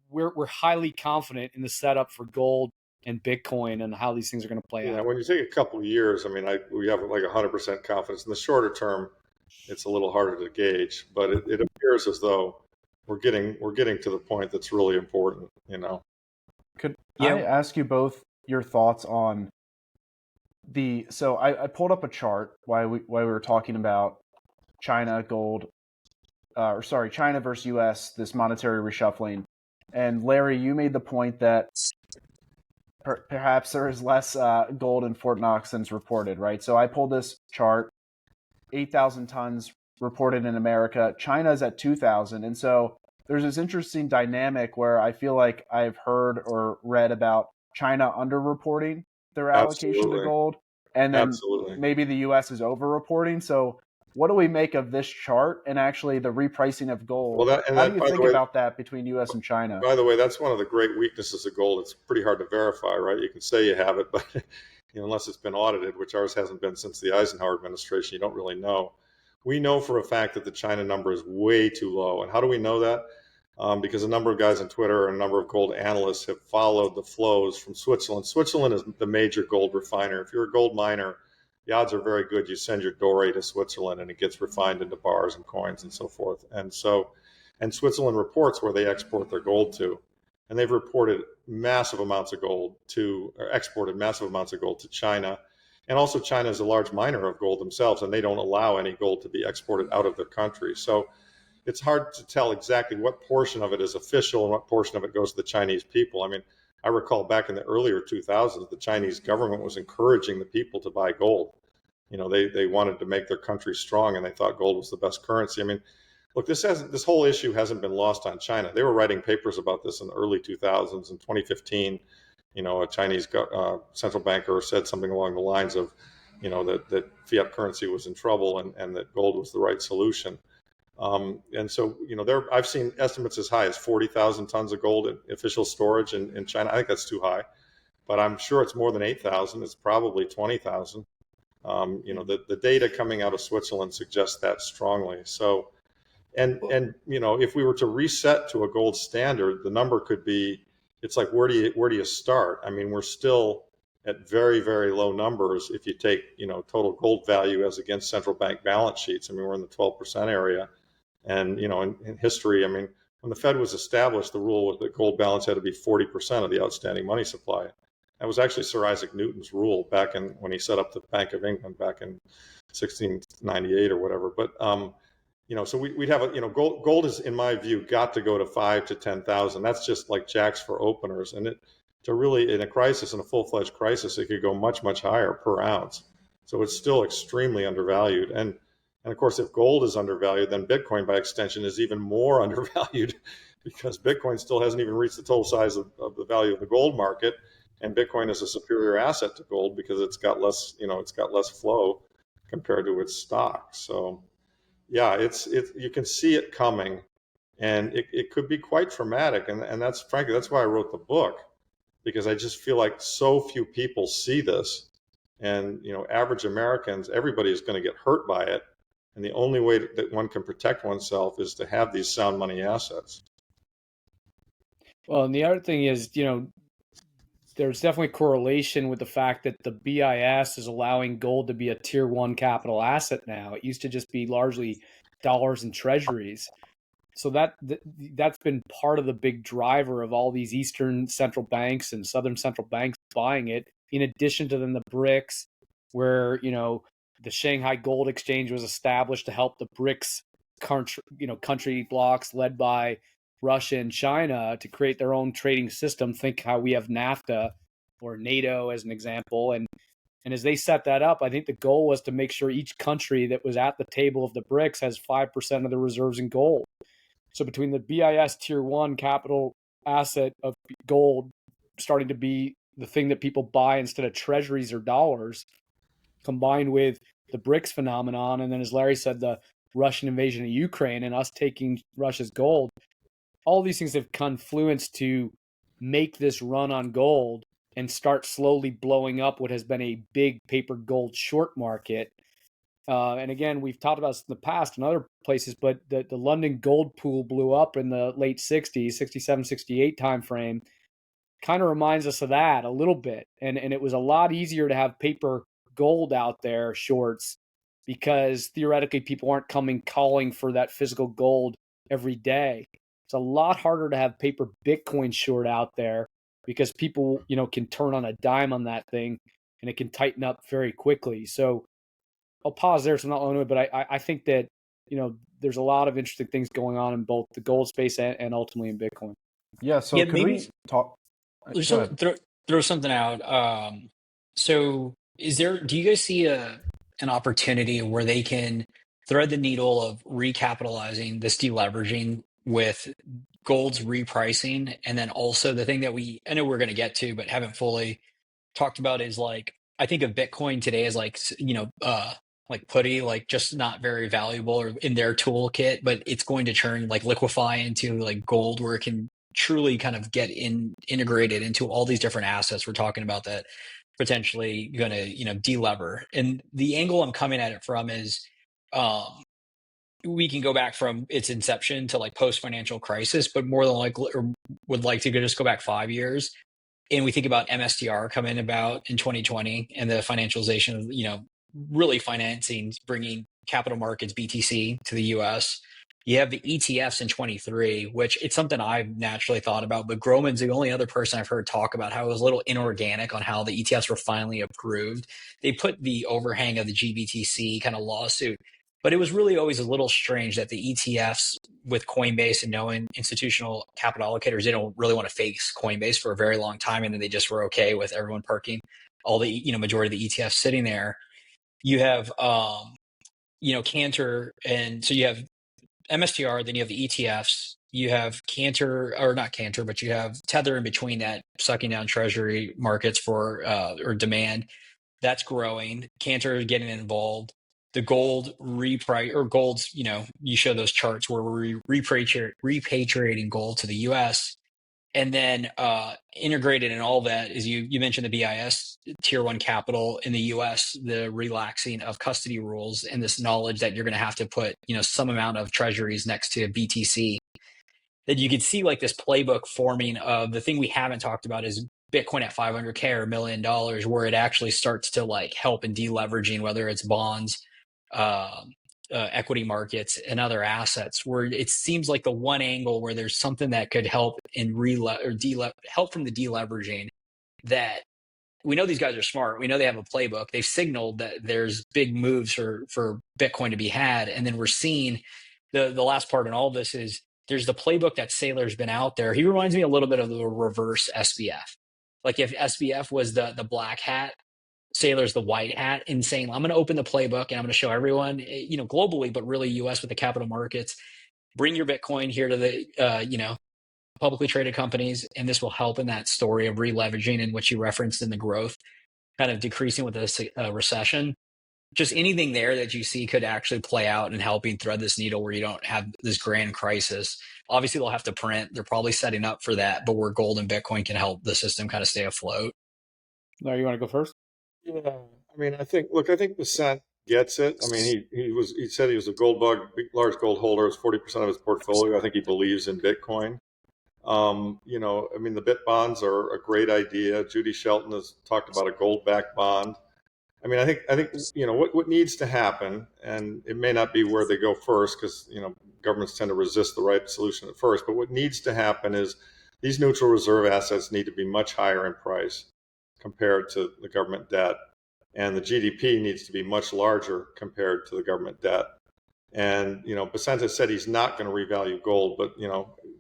we're highly confident in the setup for gold and Bitcoin and how these things are going to play out. When you take a couple of years, I mean, we have like 100% confidence. In the shorter term, it's a little harder to gauge, but it appears as though we're getting to the point that's really important. Could I ask you both your thoughts on so I pulled up a chart while we were talking about China China versus US, this monetary reshuffling. And Larry, you made the point that perhaps there is less gold in Fort Knox than's reported, right? So I pulled this chart, 8,000 tons reported in America. China's at 2,000. And so there's this interesting dynamic where I feel like I've heard or read about China underreporting their allocation to Absolutely. gold, and then Absolutely. maybe the U.S. is overreporting. So, what do we make of this chart and actually the repricing of gold? Well, How do you think about that between U.S. and China? by the way, that's one of the great weaknesses of gold. It's pretty hard to verify, right? You can say you have it, but unless it's been audited, which ours hasn't been since the Eisenhower administration, you don't really know. We know for a fact that the China number is way too low. And how do we know that? Because a number of guys on Twitter and a number of gold analysts have followed the flows from Switzerland. Switzerland is the major gold refiner. If you're a gold miner, the odds are very good you send your doré to Switzerland and it gets refined into bars and coins and so forth. And Switzerland reports where they export their gold to. And they've reported massive amounts of gold or exported massive amounts of gold to China. And also China is a large miner of gold themselves, and they don't allow any gold to be exported out of their country. So it's hard to tell exactly what portion of it is official and what portion of it goes to the Chinese people. I mean, I recall back in the earlier 2000s, the Chinese government was encouraging the people to buy gold. They wanted to make their country strong, and they thought gold was the best currency. I mean, look, this whole issue hasn't been lost on China. They were writing papers about this in the early 2000s. In 2015, a Chinese central banker said something along the lines of, that fiat currency was in trouble and that gold was the right solution. And so, I've seen estimates as high as 40,000 tons of gold in official storage in China. I think that's too high, but I'm sure it's more than 8,000. It's probably 20,000. The data coming out of Switzerland suggests that strongly. So, and if we were to reset to a gold standard, the number could be, it's like, where do you start? I mean, we're still at very, very low numbers if you take, total gold value as against central bank balance sheets. I mean, we're in the 12% area. And, in history, I mean, when the Fed was established, the rule was that gold balance had to be 40% of the outstanding money supply. That was actually Sir Isaac Newton's rule back when he set up the Bank of England back in 1698 or whatever. But, so we'd have gold is, in my view, got to go to 5,000 to 10,000. That's just like jacks for openers. And to really, in a crisis, in a full-fledged crisis, it could go much, much higher per ounce. So it's still extremely undervalued. And of course, if gold is undervalued, then Bitcoin, by extension, is even more undervalued because Bitcoin still hasn't even reached the total size of the value of the gold market. And Bitcoin is a superior asset to gold because it's got less flow compared to its stock. So, yeah, you can see it coming, and it could be quite traumatic. And that's frankly, that's why I wrote the book, because I just feel like so few people see this, and average Americans, everybody is going to get hurt by it. And the only way that one can protect oneself is to have these sound money assets. Well, and the other thing is, there's definitely correlation with the fact that the BIS is allowing gold to be a tier 1 capital asset now. It used to just be largely dollars and treasuries. So that's been part of the big driver of all these Eastern central banks and Southern central banks buying it, in addition to then the BRICS, where, the Shanghai Gold Exchange was established to help the BRICS country blocks led by Russia and China to create their own trading system. Think how we have NAFTA or NATO as an example. And as they set that up, I think the goal was to make sure each country that was at the table of the BRICS has 5% of the reserves in gold. So between the BIS tier 1 capital asset of gold starting to be the thing that people buy instead of treasuries or dollars, combined with the BRICS phenomenon, and then, as Larry said, the Russian invasion of Ukraine and us taking Russia's gold, all these things have confluenced to make this run on gold and start slowly blowing up what has been a big paper gold short market. And again, we've talked about this in the past in other places, but the London gold pool blew up in the late 60s, 67, 68 timeframe. Kind of reminds us of that a little bit. And it was a lot easier to have paper gold out there, shorts, because theoretically people aren't calling for that physical gold every day. It's a lot harder to have paper Bitcoin short out there because people, can turn on a dime on that thing and it can tighten up very quickly. So I'll pause there so I'm not long, but I think that, there's a lot of interesting things going on in both the gold space and ultimately in Bitcoin. Yeah. So could we talk? Throw something out. So do you guys see an opportunity where they can thread the needle of recapitalizing this deleveraging with gold's repricing, and then also the thing that I know we're going to get to, but haven't fully talked about is like, I think of Bitcoin today as like, like putty, like just not very valuable or in their toolkit, but it's going to turn like liquefy into like gold where it can truly kind of get integrated into all these different assets we're talking about that potentially going to, delever. And the angle I'm coming at it from is, we can go back from its inception to like post financial crisis, but more than likely, or would like to just go back 5 years. And we think about MSTR coming about in 2020 and the financialization of, really financing, bringing capital markets, BTC to the US. You have the ETFs in 23, which it's something I've naturally thought about, but Groman's the only other person I've heard talk about how it was a little inorganic on how the ETFs were finally approved. They put the overhang of the GBTC kind of lawsuit, but it was really always a little strange that the ETFs with Coinbase and knowing institutional capital allocators, they don't really want to face Coinbase for a very long time. And then they just were okay with everyone parking all the, majority of the ETFs sitting there. You have, Cantor. And so you have MSTR, then you have the ETFs, you have Cantor, or not Cantor, but you have Tether in between that, sucking down treasury markets for, or demand. That's growing. Cantor is getting involved. The gold gold's, you show those charts where we're repatriating gold to the US. And then integrated in all that is you mentioned the BIS tier 1 capital in the US, the relaxing of custody rules, and this knowledge that you're going to have to put, some amount of treasuries next to BTC. That you could see like this playbook forming of the thing we haven't talked about is Bitcoin at 500K or $1 million, where it actually starts to like help in deleveraging, whether it's bonds, equity markets, and other assets, where it seems like the one angle where there's something that could help in help from the deleveraging. That we know these guys are smart. We know they have a playbook. They've signaled that there's big moves for Bitcoin to be had, and then we're seeing the last part in all of this is there's the playbook that Saylor's been out there. He reminds me a little bit of the reverse SBF. Like if SBF was the black hat, Saylor's the white hat, and saying, I'm going to open the playbook and I'm going to show everyone, globally, but really US with the capital markets, bring your Bitcoin here to the, publicly traded companies. And this will help in that story of re-leveraging and what you referenced in the growth, kind of decreasing with this recession. Just anything there that you see could actually play out and helping thread this needle where you don't have this grand crisis. Obviously, they'll have to print. They're probably setting up for that, but where gold and Bitcoin can help the system kind of stay afloat. Larry, you want to go first? Yeah, I mean, I think Basant gets it. I mean, he said he was a gold bug, large gold holder. It's 40% of his portfolio. I think he believes in Bitcoin. I mean, the bit bonds are a great idea. Judy Shelton has talked about a gold-backed bond. I mean, I think what needs to happen, and it may not be where they go first because governments tend to resist the right solution at first. But what needs to happen is these neutral reserve assets need to be much higher in price compared to the government debt, and the GDP needs to be much larger compared to the government debt. And Basant has said he's not going to revalue gold, but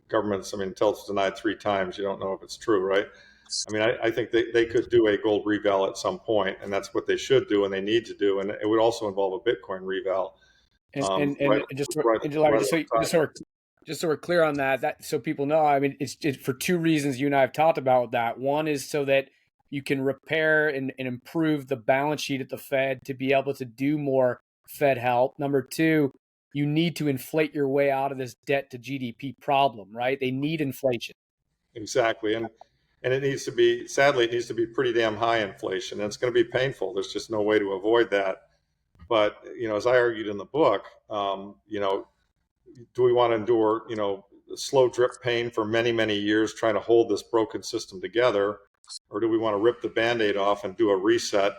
governments, until it's denied 3 times, you don't know if it's true, right? I mean, I think they could do a gold reval at some point, and that's what they should do and they need to do. And it would also involve a Bitcoin reval. Just so we're clear on that so people know, I mean, it's for 2 reasons you and I have talked about that. One is so that you can repair and improve the balance sheet at the Fed to be able to do more Fed help. Number 2, you need to inflate your way out of this debt to GDP problem, right? They need inflation. Exactly. And it needs to be, sadly, it needs to be pretty damn high inflation. And it's going to be painful. There's just no way to avoid that. But, as I argued in the book, do we want to endure, slow drip pain for many, many years trying to hold this broken system together? Or do we want to rip the Band-Aid off and do a reset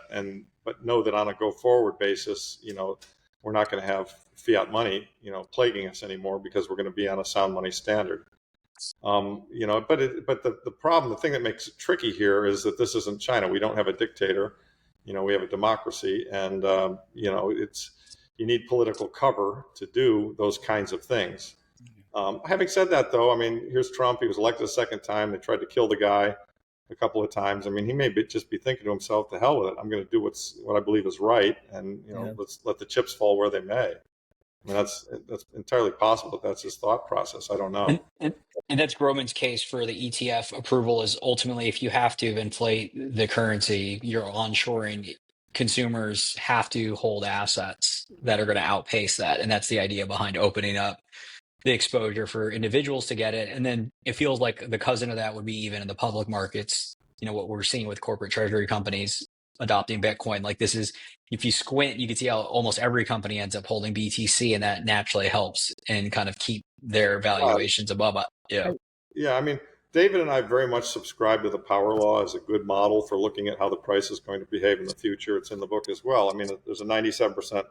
but know that on a go forward basis, we're not going to have fiat money, plaguing us anymore because we're going to be on a sound money standard. But the problem, the thing that makes it tricky here is that this isn't China. We don't have a dictator, we have a democracy, and you need political cover to do those kinds of things. Having said that, though, I mean, here's Trump. He was elected a second time. They tried to kill the guy a couple of times. I mean, he may just be thinking to himself, "To hell with it. I'm going to do what I believe is right, and let's let the chips fall where they may." I mean, that's entirely possible that that's his thought process. I don't know. And And that's Groman's case for the ETF approval is ultimately if you have to inflate the currency, you're onshoring. Consumers have to hold assets that are going to outpace that. And that's the idea behind opening up the exposure for individuals to get it. And then it feels like the cousin of that would be even in the public markets, what we're seeing with corporate treasury companies adopting Bitcoin. Like this is, if you squint, you can see how almost every company ends up holding BTC, and that naturally helps and kind of keep their valuations above. Yeah. Yeah, I mean, David and I very much subscribe to the power law as a good model for looking at how the price is going to behave in the future. It's in the book as well. I mean, there's a 97%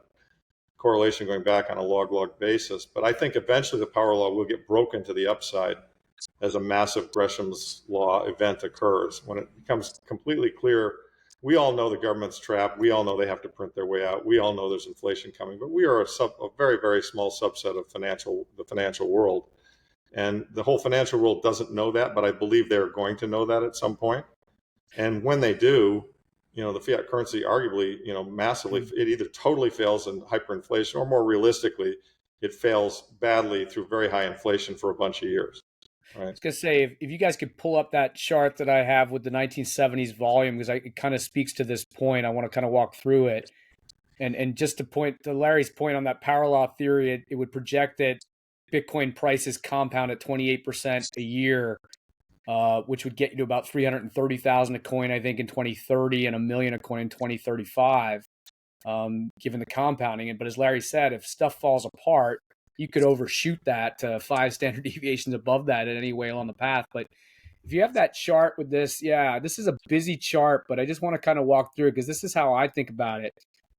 correlation going back on a log basis, but I think eventually the power law will get broken to the upside as a massive Gresham's law event occurs. When it becomes completely clear, we all know the government's trapped. We all know they have to print their way out. We all know there's inflation coming, but we are a very, very small subset of the financial world. And the whole financial world doesn't know that, but I believe they're going to know that at some point. And when they do, the fiat currency arguably, massively, it either totally fails in hyperinflation or more realistically, it fails badly through very high inflation for a bunch of years. Right. I was going to say, if you guys could pull up that chart that I have with the 1970s volume, because it kind of speaks to this point, I want to kind of walk through it. And just to point to Larry's point on that power law theory, it would project that Bitcoin prices compound at 28% a year, which would get you to about 330,000 a coin, I think, in 2030 and $1 million a coin in 2035, given the compounding. But as Larry said, if stuff falls apart, you could overshoot that to 5 standard deviations above that at any whale on the path. But if you have that chart with this, this is a busy chart, but I just want to kind of walk through it because this is how I think about it.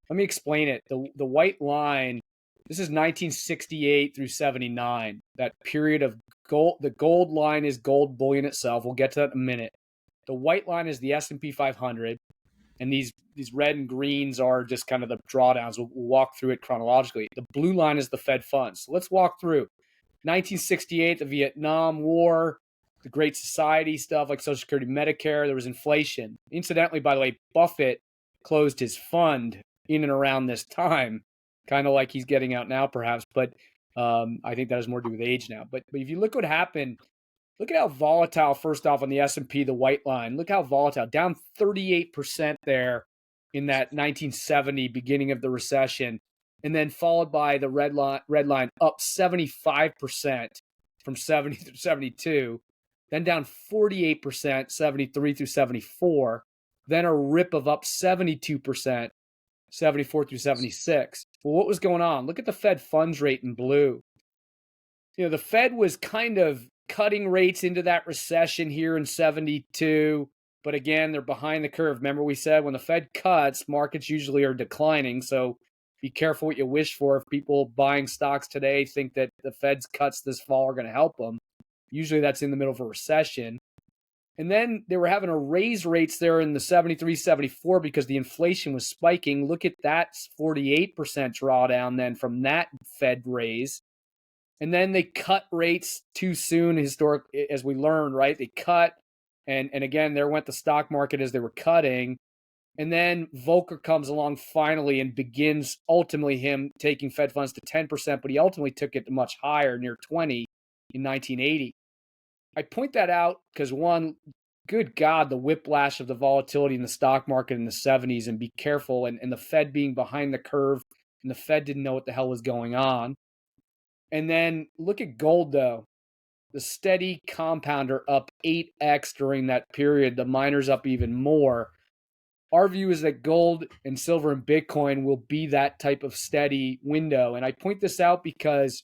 Let me explain it. The white line, this is 1968 through 79, that period of gold. The gold line is gold bullion itself. We'll get to that in a minute. The white line is the S&P 500, and these red and greens are just kind of the drawdowns. We'll walk through it chronologically. The blue line is the Fed funds. So let's walk through 1968, the Vietnam War, the Great Society stuff like Social Security, Medicare. There was inflation. Incidentally, by the way, Buffett closed his fund in and around this time, kind of like he's getting out now, perhaps. But I think that has more to do with age now. But if you look what happened, look at how volatile, first off, on the S&P, the white line. Look how volatile, down 38% there in that 1970 beginning of the recession, and then followed by the red line up 75% from 70 through 72, then down 48%, 73 through 74, then a rip of up 72%, 74 through 76. Well, what was going on? Look at the Fed funds rate in blue. The Fed was kind of cutting rates into that recession here in 72. But again, they're behind the curve. Remember we said when the Fed cuts, markets usually are declining. So be careful what you wish for. If people buying stocks today think that the Fed's cuts this fall are going to help them, usually that's in the middle of a recession. And then they were having to raise rates there in the 73, 74 because the inflation was spiking. Look at that 48% drawdown then from that Fed raise. And then they cut rates too soon, as we learned, right? They cut, and again, there went the stock market as they were cutting. And then Volcker comes along finally and begins ultimately him taking Fed funds to 10%, but he ultimately took it to much higher, near 20 in 1980. I point that out because, one, good God, the whiplash of the volatility in the stock market in the 70s, and be careful, and the Fed being behind the curve, and the Fed didn't know what the hell was going on. And then look at gold, though. The steady compounder up 8x during that period. The miners up even more. Our view is that gold and silver and Bitcoin will be that type of steady window. And I point this out because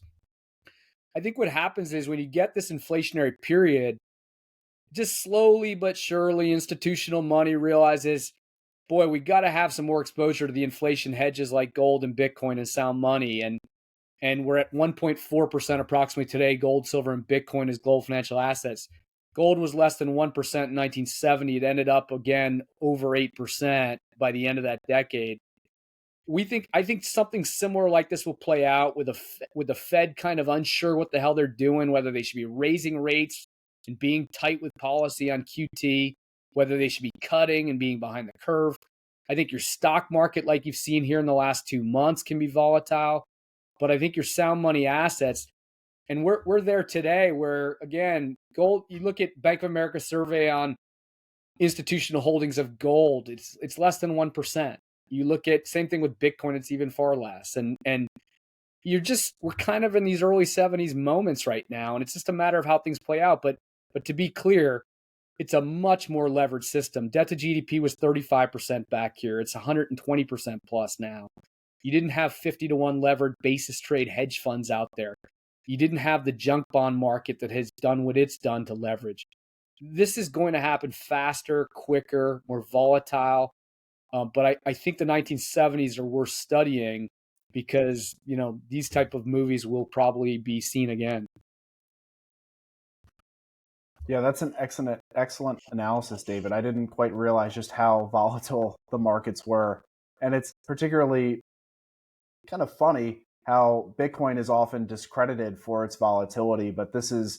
I think what happens is when you get this inflationary period, just slowly but surely institutional money realizes, boy, we got to have some more exposure to the inflation hedges like gold and Bitcoin and sound money. And we're at 1.4% approximately today, gold, silver, and Bitcoin as global financial assets. Gold was less than 1% in 1970. It ended up again over 8% by the end of that decade. I think something similar like this will play out with the Fed kind of unsure what the hell they're doing, whether they should be raising rates and being tight with policy on QT, whether they should be cutting and being behind the curve. I think your stock market, like you've seen here in the last 2 months, can be volatile. But I think your sound money assets, And we're there today where, again, gold, you look at Bank of America survey on institutional holdings of gold, it's less than 1%. You look at same thing with Bitcoin, it's even far less. And we're kind of in these early 70s moments right now, and it's just a matter of how things play out. But to be clear, it's a much more leveraged system. Debt to GDP was 35% back here. It's 120% plus now. You didn't have 50-to-1 levered basis trade hedge funds out there. You didn't have the junk bond market that has done what it's done to leverage. This is going to happen faster, quicker, more volatile. But I think the 1970s are worth studying because, these type of movies will probably be seen again. Yeah, that's an excellent analysis, David. I didn't quite realize just how volatile the markets were. And it's particularly kind of funny how Bitcoin is often discredited for its volatility. But this is,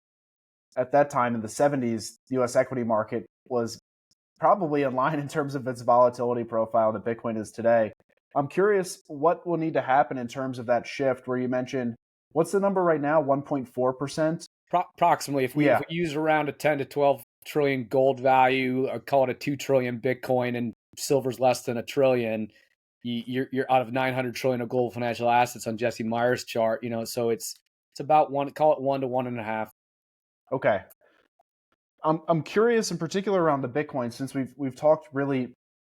at that time in the 70s, the US equity market was probably in line in terms of its volatility profile that Bitcoin is today. I'm curious what will need to happen in terms of that shift where you mentioned, what's the number right now? 1.4%? Approximately. If we use around a 10 to 12 trillion gold value, or call it a 2 trillion Bitcoin, and silver's less than a trillion, you're out of 900 trillion of global financial assets on Jesse Meyer's chart. So it's about call it 1 to 1.5. Okay. I'm curious in particular around the Bitcoin, since we've talked really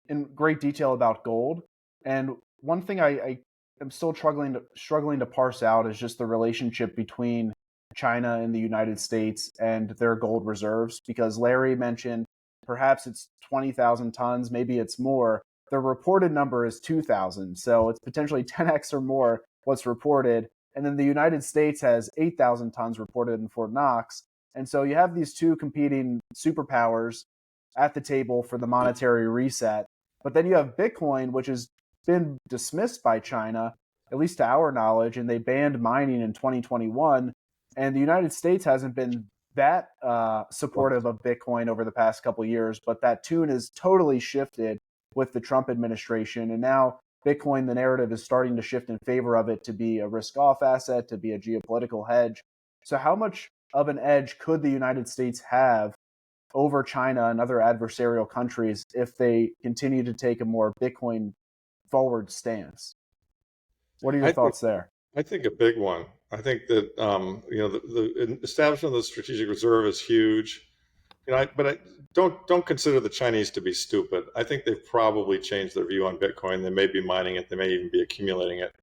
in great detail about gold. And one thing I am still struggling to parse out is just the relationship between China and the United States and their gold reserves, because Larry mentioned perhaps it's 20,000 tons, maybe it's more. The reported number is 2,000, so it's potentially 10x or more what's reported. And then the United States has 8,000 tons reported in Fort Knox. And so you have these two competing superpowers at the table for the monetary reset. But then you have Bitcoin, which has been dismissed by China, at least to our knowledge, and they banned mining in 2021. And the United States hasn't been that supportive of Bitcoin over the past couple of years, but that tune has totally shifted with the Trump administration. And now Bitcoin, the narrative is starting to shift in favor of it to be a risk-off asset, to be a geopolitical hedge. So how much of an edge could the United States have over China and other adversarial countries if they continue to take a more Bitcoin forward stance? What are your thoughts there? I think a big one. I think that the establishment of the strategic reserve is huge. But don't consider the Chinese to be stupid. I think they've probably changed their view on Bitcoin. They may be mining it. They may even be accumulating it.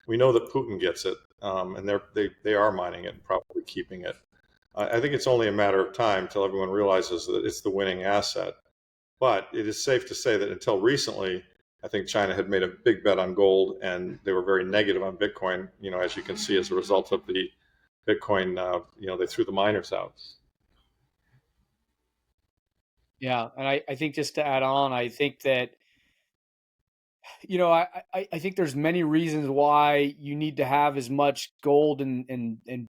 We know that Putin gets it, and they are mining it and probably keeping it. I think it's only a matter of time till everyone realizes that it's the winning asset. But it is safe to say that until recently, I think China had made a big bet on gold, and they were very negative on Bitcoin. As you can see, as a result of the Bitcoin, they threw the miners out. Yeah, and I think just to add on, I think that I think there's many reasons why you need to have as much gold and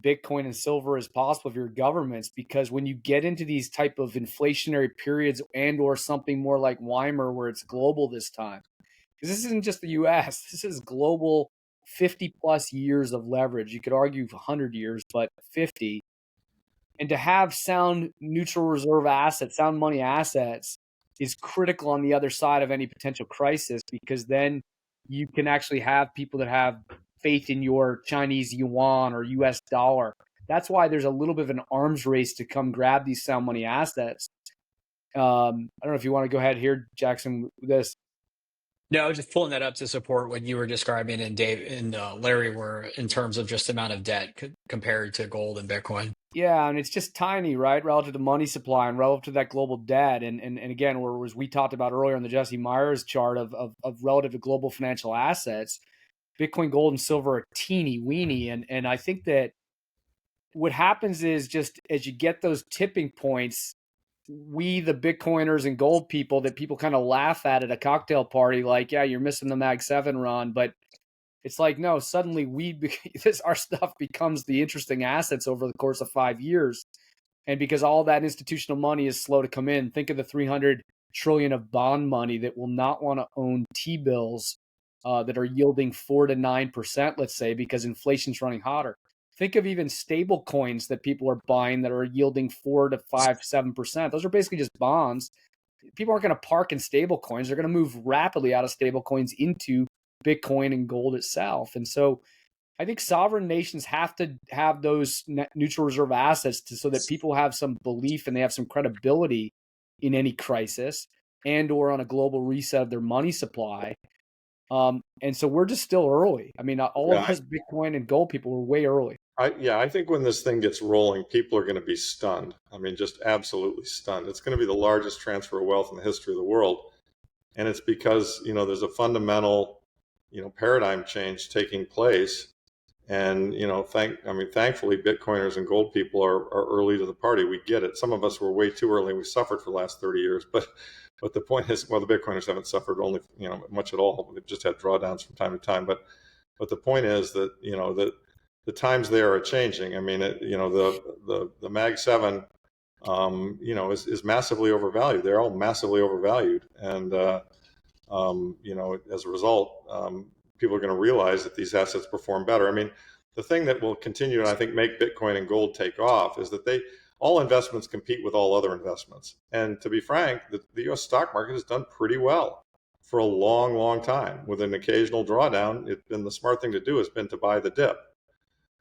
Bitcoin and silver as possible for your governments, because when you get into these type of inflationary periods and or something more like Weimar where it's global this time, because this isn't just the US, this is global 50 plus years of leverage. You could argue 100 years, but 50. And to have sound neutral reserve assets, sound money assets, is critical on the other side of any potential crisis, because then you can actually have people that have faith in your Chinese yuan or US dollar. That's why there's a little bit of an arms race to come grab these sound money assets. I don't know if you want to go ahead here, Jackson, with this. No, I was just pulling that up to support what you were describing, and Dave and Larry were, in terms of just amount of debt compared to gold and Bitcoin. Yeah, and it's just tiny, right, relative to money supply and relative to that global debt. And again, as we talked about earlier on the Jesse Myers chart of relative to global financial assets, Bitcoin, gold, and silver are teeny weeny. And I think that what happens is, just as you get those tipping points, we, the Bitcoiners and gold people, that people kind of laugh at a cocktail party, like, yeah, you're missing the Mag 7 run. But it's like, no, suddenly our stuff becomes the interesting assets over the course of 5 years. And because all that institutional money is slow to come in, think of the 300 trillion of bond money that will not want to own T-bills that are yielding 4 to 9%, let's say, because inflation's running hotter. think of even stable coins that people are buying that are yielding 4 to 5, 7%. Those are basically just bonds. People aren't going to park in stable coins. They're going to move rapidly out of stable coins into Bitcoin and gold itself. And so I think sovereign nations have to have those neutral reserve assets so that people have some belief and they have some credibility in any crisis and or on a global reset of their money supply. And so we're just still early. I mean, all of us Bitcoin and gold people were way early. I think when this thing gets rolling, people are going to be stunned. I mean, just absolutely stunned. It's going to be the largest transfer of wealth in the history of the world. And it's because, there's a fundamental, paradigm change taking place. And, thankfully, Bitcoiners and gold people are early to the party. We get it. Some of us were way too early. We suffered for the last 30 years. But the point is, the Bitcoiners haven't suffered only, much at all. They've just had drawdowns from time to time. But the point is that, that the times there are changing. I mean, the Mag 7, is massively overvalued. They're all massively overvalued. And, as a result, people are going to realize that these assets perform better. I mean, the thing that will continue to, I think, make Bitcoin and gold take off is that all investments compete with all other investments. And to be frank, the U.S. stock market has done pretty well for a long, long time. With an occasional drawdown, the smart thing to do has been to buy the dip.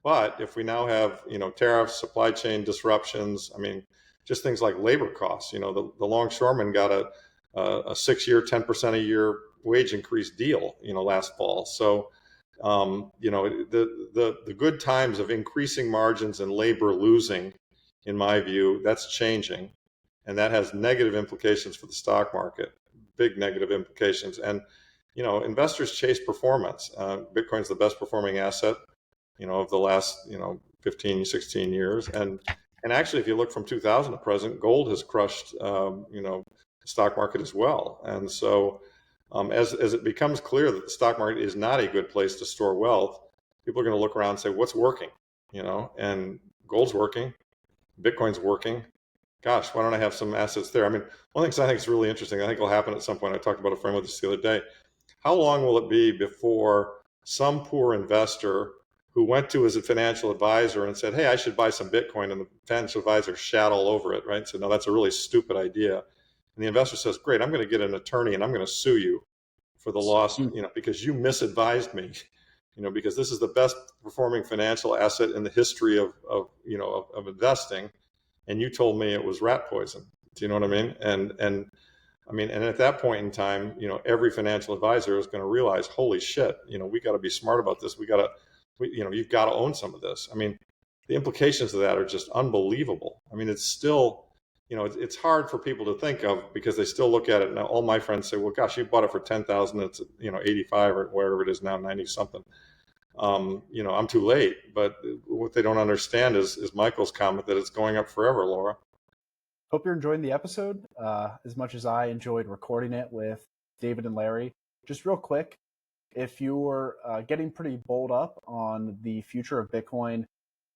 But if we now have, tariffs, supply chain disruptions, I mean, just things like labor costs, the longshoremen got a 6-year, 10% a year wage increase deal, last fall. So, the good times of increasing margins and labor losing, in my view, that's changing. And that has negative implications for the stock market, big negative implications. And, investors chase performance. Bitcoin's the best performing asset, of the last, 15, 16 years. And actually, if you look from 2000 to present, gold has crushed, the stock market as well. And so, as it becomes clear that the stock market is not a good place to store wealth, people are going to look around and say, what's working? And gold's working, Bitcoin's working. Gosh, why don't I have some assets there? I mean, one thing I think is really interesting, I think will happen at some point. I talked about a friend with this the other day. How long will it be before some poor investor who went to his financial advisor and said, hey, I should buy some Bitcoin, and the financial advisor shat all over it, right? So no, that's a really stupid idea. And the investor says, great, I'm going to get an attorney and I'm going to sue you for the loss, because you misadvised me, because this is the best performing financial asset in the history of investing. And you told me it was rat poison. Do you know what I mean? And at that point in time, every financial advisor is going to realize, holy shit, we got to be smart about this. You've got to own some of this. I mean, the implications of that are just unbelievable. I mean, it's still, it's hard for people to think of because they still look at it. Now, all my friends say, well, gosh, you bought it for 10,000. It's, 85 or wherever it is now, 90 something. I'm too late. But what they don't understand is Michael's comment that it's going up forever, Laura. Hope you're enjoying the episode as much as I enjoyed recording it with David and Larry. Just real quick, if you're getting pretty bowled up on the future of Bitcoin,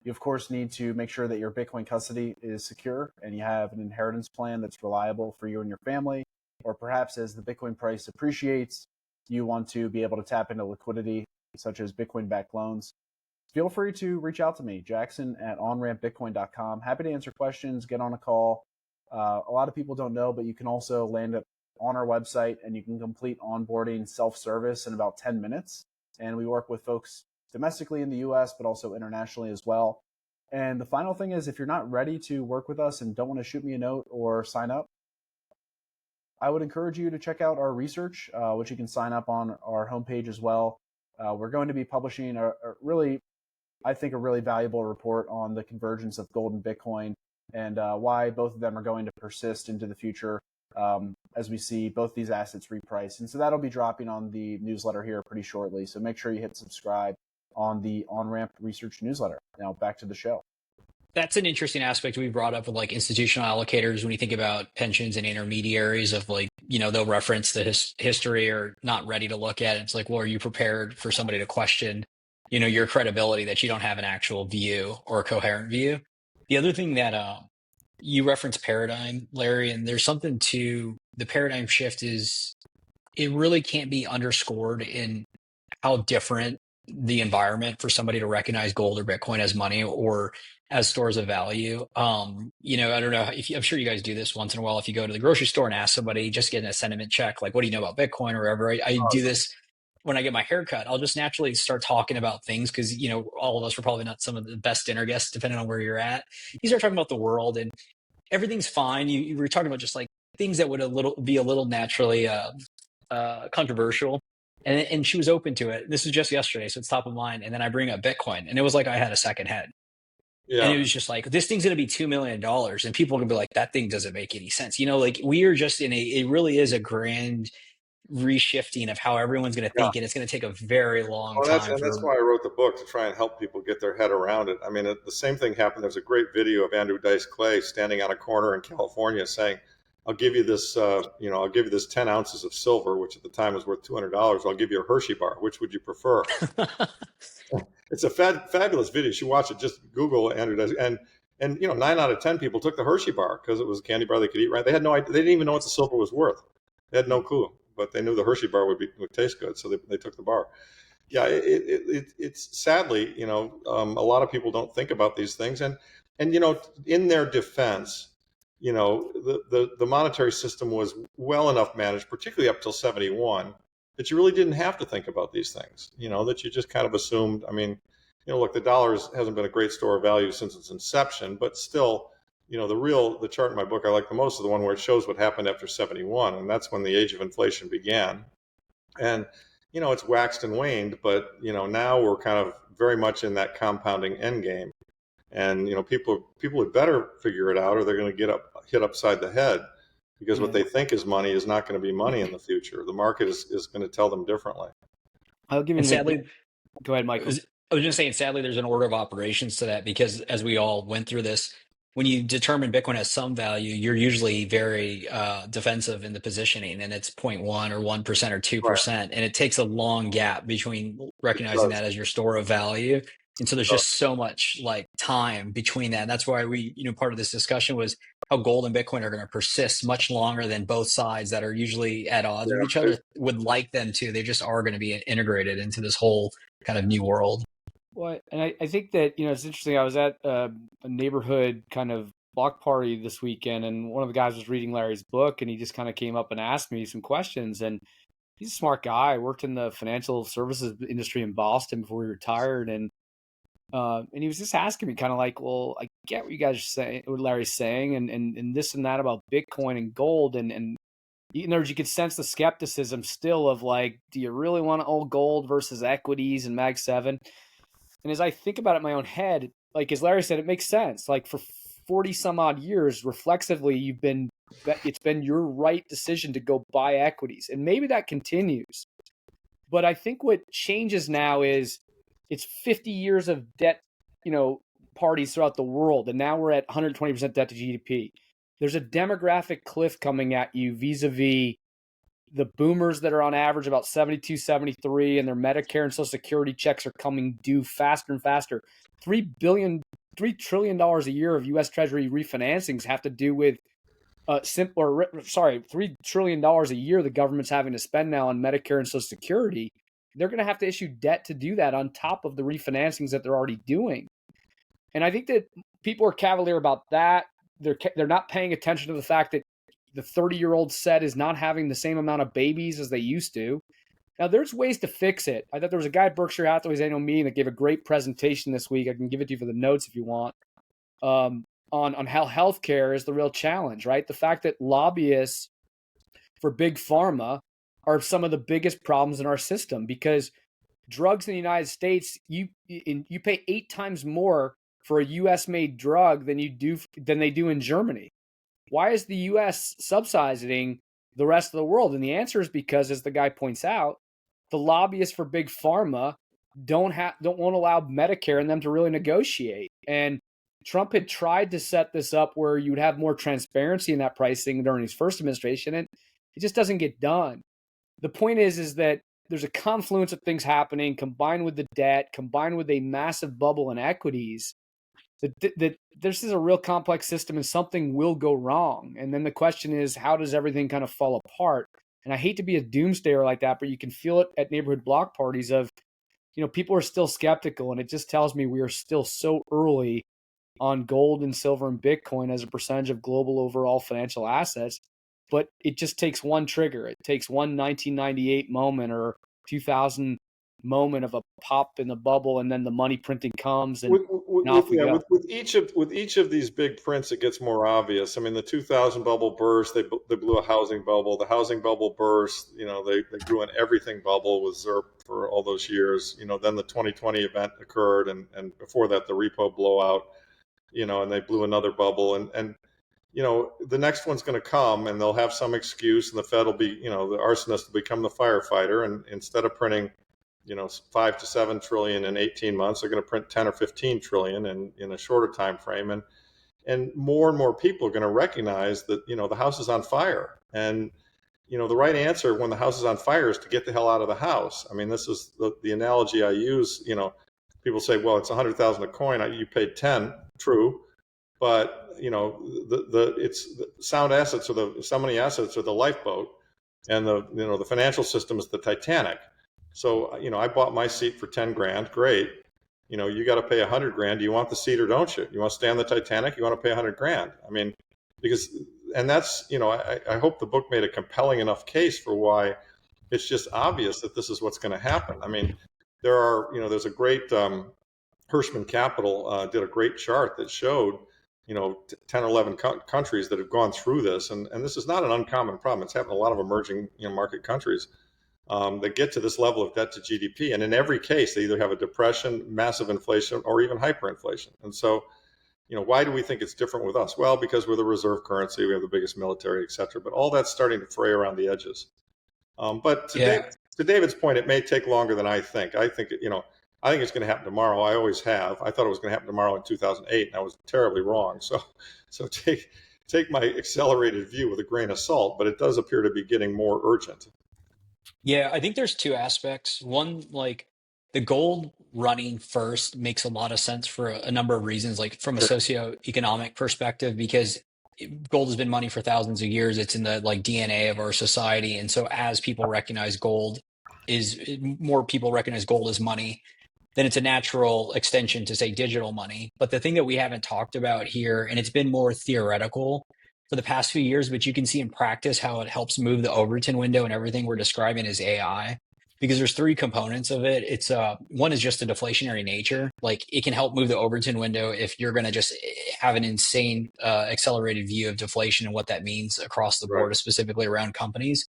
you of course need to make sure that your Bitcoin custody is secure and you have an inheritance plan that's reliable for you and your family. Or perhaps as the Bitcoin price appreciates, you want to be able to tap into liquidity such as Bitcoin-backed loans. Feel free to reach out to me, Jackson at onrampbitcoin.com. Happy to answer questions, get on a call. A lot of people don't know, but you can also land up on our website and you can complete onboarding self-service in about 10 minutes. And we work with folks domestically in the US, but also internationally as well. And the final thing is, if you're not ready to work with us and don't want to shoot me a note or sign up, I would encourage you to check out our research, which you can sign up on our homepage as well. We're going to be publishing a really valuable report on the convergence of gold and Bitcoin and why both of them are going to persist into the future as we see both these assets reprice. And so that'll be dropping on the newsletter here pretty shortly. So make sure you hit subscribe on the Onramp Research newsletter. Now back to the show. That's an interesting aspect we brought up with like institutional allocators when you think about pensions and intermediaries of like, they'll reference the history or not ready to look at it. It's like, well, are you prepared for somebody to question, your credibility that you don't have an actual view or a coherent view? The other thing that you referenced paradigm, Larry, and there's something to the paradigm shift is it really can't be underscored in how different the environment for somebody to recognize gold or Bitcoin as money or as stores of value. I don't know if I'm sure you guys do this once in a while. If you go to the grocery store and ask somebody, just getting a sentiment check, like, what do you know about Bitcoin or whatever? I do this when I get my haircut. I'll just naturally start talking about things because, all of us are probably not some of the best dinner guests, depending on where you're at. You start talking about the world and everything's fine. You were talking about just like things that would be a little naturally controversial. And she was open to it. This was just yesterday, so it's top of mind. And then I bring up Bitcoin, and it was like I had a second head. Yeah. And it was just like, this thing's going to be $2 million. And people are going to be like, that thing doesn't make any sense. Like we are just it really is a grand reshifting of how everyone's going to think. And it's going to take a very long time. That's why I wrote the book, to try and help people get their head around it. I mean, the same thing happened. There's a great video of Andrew Dice Clay standing on a corner in California saying, I'll give you this, I'll give you this 10 ounces of silver, which at the time was worth $200. I'll give you a Hershey bar. Which would you prefer? It's a fabulous video. You should watch it. Just Google Andrew Dice. And 9 out of 10 people took the Hershey bar because it was a candy bar they could eat. Right? They had no idea. They didn't even know what the silver was worth. They had no clue, but they knew the Hershey bar would taste good, so they took the bar. Yeah, it's sadly, a lot of people don't think about these things, and in their defense, the monetary system was well enough managed, particularly up till 71, that you really didn't have to think about these things. That you just kind of assumed. I mean, look, the dollar hasn't been a great store of value since its inception, but still, the chart in my book I like the most is the one where it shows what happened after 71, and that's when the age of inflation began. And it's waxed and waned, but now we're kind of very much in that compounding end game. And people would better figure it out, or they're going to hit upside the head, because what they think is money is not going to be money in the future. The market is going to tell them differently. I'll give you. Sadly, go ahead, Michael. I was just saying, sadly, there's an order of operations to that, because as we all went through this, when you determine Bitcoin has some value, you're usually very defensive in the positioning, and it's 0.1 or 1% or 2%. Right. And it takes a long gap between recognizing that as your store of value. And so there's just so much like time between that. And that's why part of this discussion was how gold and Bitcoin are going to persist much longer than both sides that are usually at odds with each other would like them to. They just are going to be integrated into this whole kind of new world. Well, and I think that, it's interesting. I was at a neighborhood kind of block party this weekend, and one of the guys was reading Larry's book, and he just kind of came up and asked me some questions. And he's a smart guy. Worked in the financial services industry in Boston before he retired. And he was just asking me kind of like, well, I get what you guys are saying, what Larry's saying, and this and that about Bitcoin and gold. And you could sense the skepticism still of like, do you really want to own gold versus equities and Mag 7? And as I think about it in my own head, like as Larry said, it makes sense. Like for 40 some odd years, reflexively, it's been your right decision to go buy equities. And maybe that continues. But I think what changes now is it's 50 years of debt, parties throughout the world. And now we're at 120% debt to GDP. There's a demographic cliff coming at you vis-a-vis the boomers that are on average about 72, 73, and their Medicare and Social Security checks are coming due faster and faster. $3 trillion a year of U.S. Treasury refinancings have to do with $3 trillion a year the government's having to spend now on Medicare and Social Security. They're going to have to issue debt to do that on top of the refinancings that they're already doing. And I think that people are cavalier about that. They're not paying attention to the fact that the 30-year-old set is not having the same amount of babies as they used to. Now, there's ways to fix it. I thought there was a guy at Berkshire Hathaway's annual meeting that gave a great presentation this week. I can give it to you for the notes if you want, on how healthcare is the real challenge, right? The fact that lobbyists for big pharma are some of the biggest problems in our system, because drugs in the United States, you pay 8 times more for a U.S.-made drug than they do in Germany. Why is the U.S. subsidizing the rest of the world? And the answer is because, as the guy points out, the lobbyists for big pharma won't allow Medicare and them to really negotiate. And Trump had tried to set this up where you would have more transparency in that pricing during his first administration, and it just doesn't get done. The point is that there's a confluence of things happening, combined with the debt, combined with a massive bubble in equities, that this is a real complex system and something will go wrong. And then the question is, how does everything kind of fall apart? And I hate to be a doomsdayer like that, but you can feel it at neighborhood block parties of, people are still skeptical, and it just tells me we are still so early on gold and silver and Bitcoin as a percentage of global overall financial assets. But it just takes one trigger. It takes one 1998 moment or 2000 moment of a pop in the bubble, and then the money printing comes, and off we go. With each of these big prints, it gets more obvious. I mean, the 2000 bubble burst. They blew a housing bubble. The housing bubble burst. They grew an everything bubble with ZERP for all those years. Then the 2020 event occurred, and before that, the repo blowout. And they blew another bubble, and the next one's going to come, and they'll have some excuse, and the Fed will be, the arsonist will become the firefighter, and instead of printing 5 to 7 trillion in 18 months, they're going to print 10 or 15 trillion in a shorter time frame, and more people are going to recognize that the house is on fire, and the right answer when the house is on fire is to get the hell out of the house. I mean, this is the analogy I use. People say, well, it's 100,000 a coin, you paid 10. True, but it's the sound assets, or so many assets are the lifeboat, and the financial system is the Titanic. So I bought my seat for 10 grand. Great. You got to pay 100 grand. Do you want the seat or don't you? You want to stay on the Titanic? You want to pay 100 grand? I mean, that's I hope the book made a compelling enough case for why it's just obvious that this is what's going to happen. I mean, there's a great Hirschman Capital did a great chart that showed 10 or 11 countries that have gone through this, and this is not an uncommon problem. It's happened in a lot of emerging market countries that get to this level of debt to GDP, and in every case they either have a depression, massive inflation, or even hyperinflation. And so why do we think it's different with us? Well, because we're the reserve currency, we have the biggest military, etc. But all that's starting to fray around the edges. But to David's point, it may take longer than I think. I think it's going to happen tomorrow. I always have. I thought it was going to happen tomorrow in 2008, and I was terribly wrong. So take my accelerated view with a grain of salt, but it does appear to be getting more urgent. Yeah, I think there's two aspects. One, like the gold running first makes a lot of sense for a number of reasons, like from a socioeconomic perspective, because gold has been money for thousands of years. It's in the DNA of our society. And so as people recognize more people recognize gold as money, then it's a natural extension to say digital money. But the thing that we haven't talked about here, and it's been more theoretical for the past few years, but you can see in practice how it helps move the Overton window, and everything we're describing is AI, because there's three components of it. It's one is just a deflationary nature. Like it can help move the Overton window if you're going to just have an insane accelerated view of deflation and what that means across the board, specifically around companies.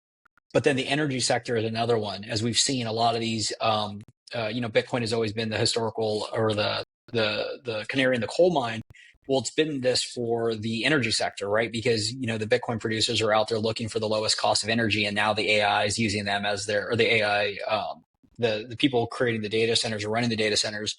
But then the energy sector is another one. As we've seen, a lot of these, Bitcoin has always been the historical or the canary in the coal mine. Well, it's been this for the energy sector, right? Because, the Bitcoin producers are out there looking for the lowest cost of energy, and now the AI is using them as the people creating the data centers or running the data centers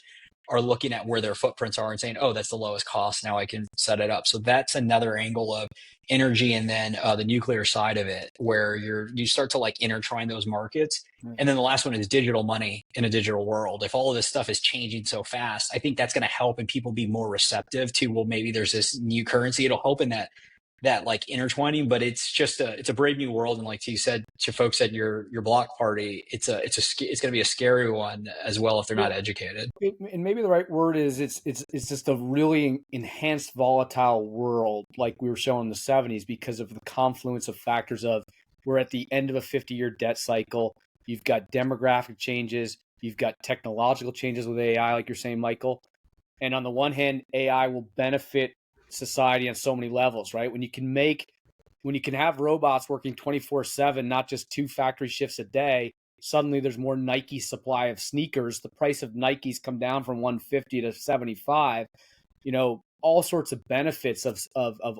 are looking at where their footprints are and saying, oh, that's the lowest cost. Now I can set it up. So that's another angle of energy. And then the nuclear side of it, where you start to intertwine those markets. And then the last one is digital money in a digital world. If all of this stuff is changing so fast, I think that's going to help and people be more receptive to, well, maybe there's this new currency. It'll help in that intertwining, but it's a brave new world. And like you said, to folks at your block party, it's going to be a scary one as well if they're not educated. And maybe the right word is it's just a really enhanced volatile world, like we were showing in the 70s, because of the confluence of factors of we're at the end of a 50-year debt cycle. You've got demographic changes. You've got technological changes with AI, like you're saying, Michael. And on the one hand, AI will benefit society on so many levels, right? When you can have robots working 24/7, not just 2 factory shifts a day, suddenly there's more Nike supply of sneakers. The price of Nikes come down from 150 to 75. All sorts of benefits of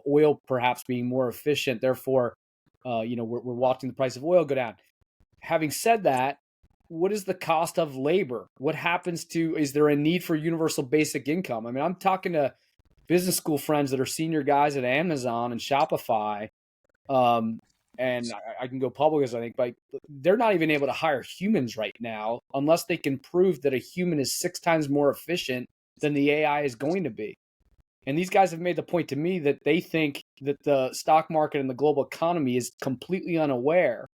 oil perhaps being more efficient. Therefore, we're watching the price of oil go down. Having said that, what is the cost of labor? What happens is there a need for universal basic income? I mean, I'm talking to business school friends that are senior guys at Amazon and Shopify. And I can go public as I think, but they're not even able to hire humans right now unless they can prove that a human is 6 times more efficient than the AI is going to be. And these guys have made the point to me that they think that the stock market and the global economy is completely unaware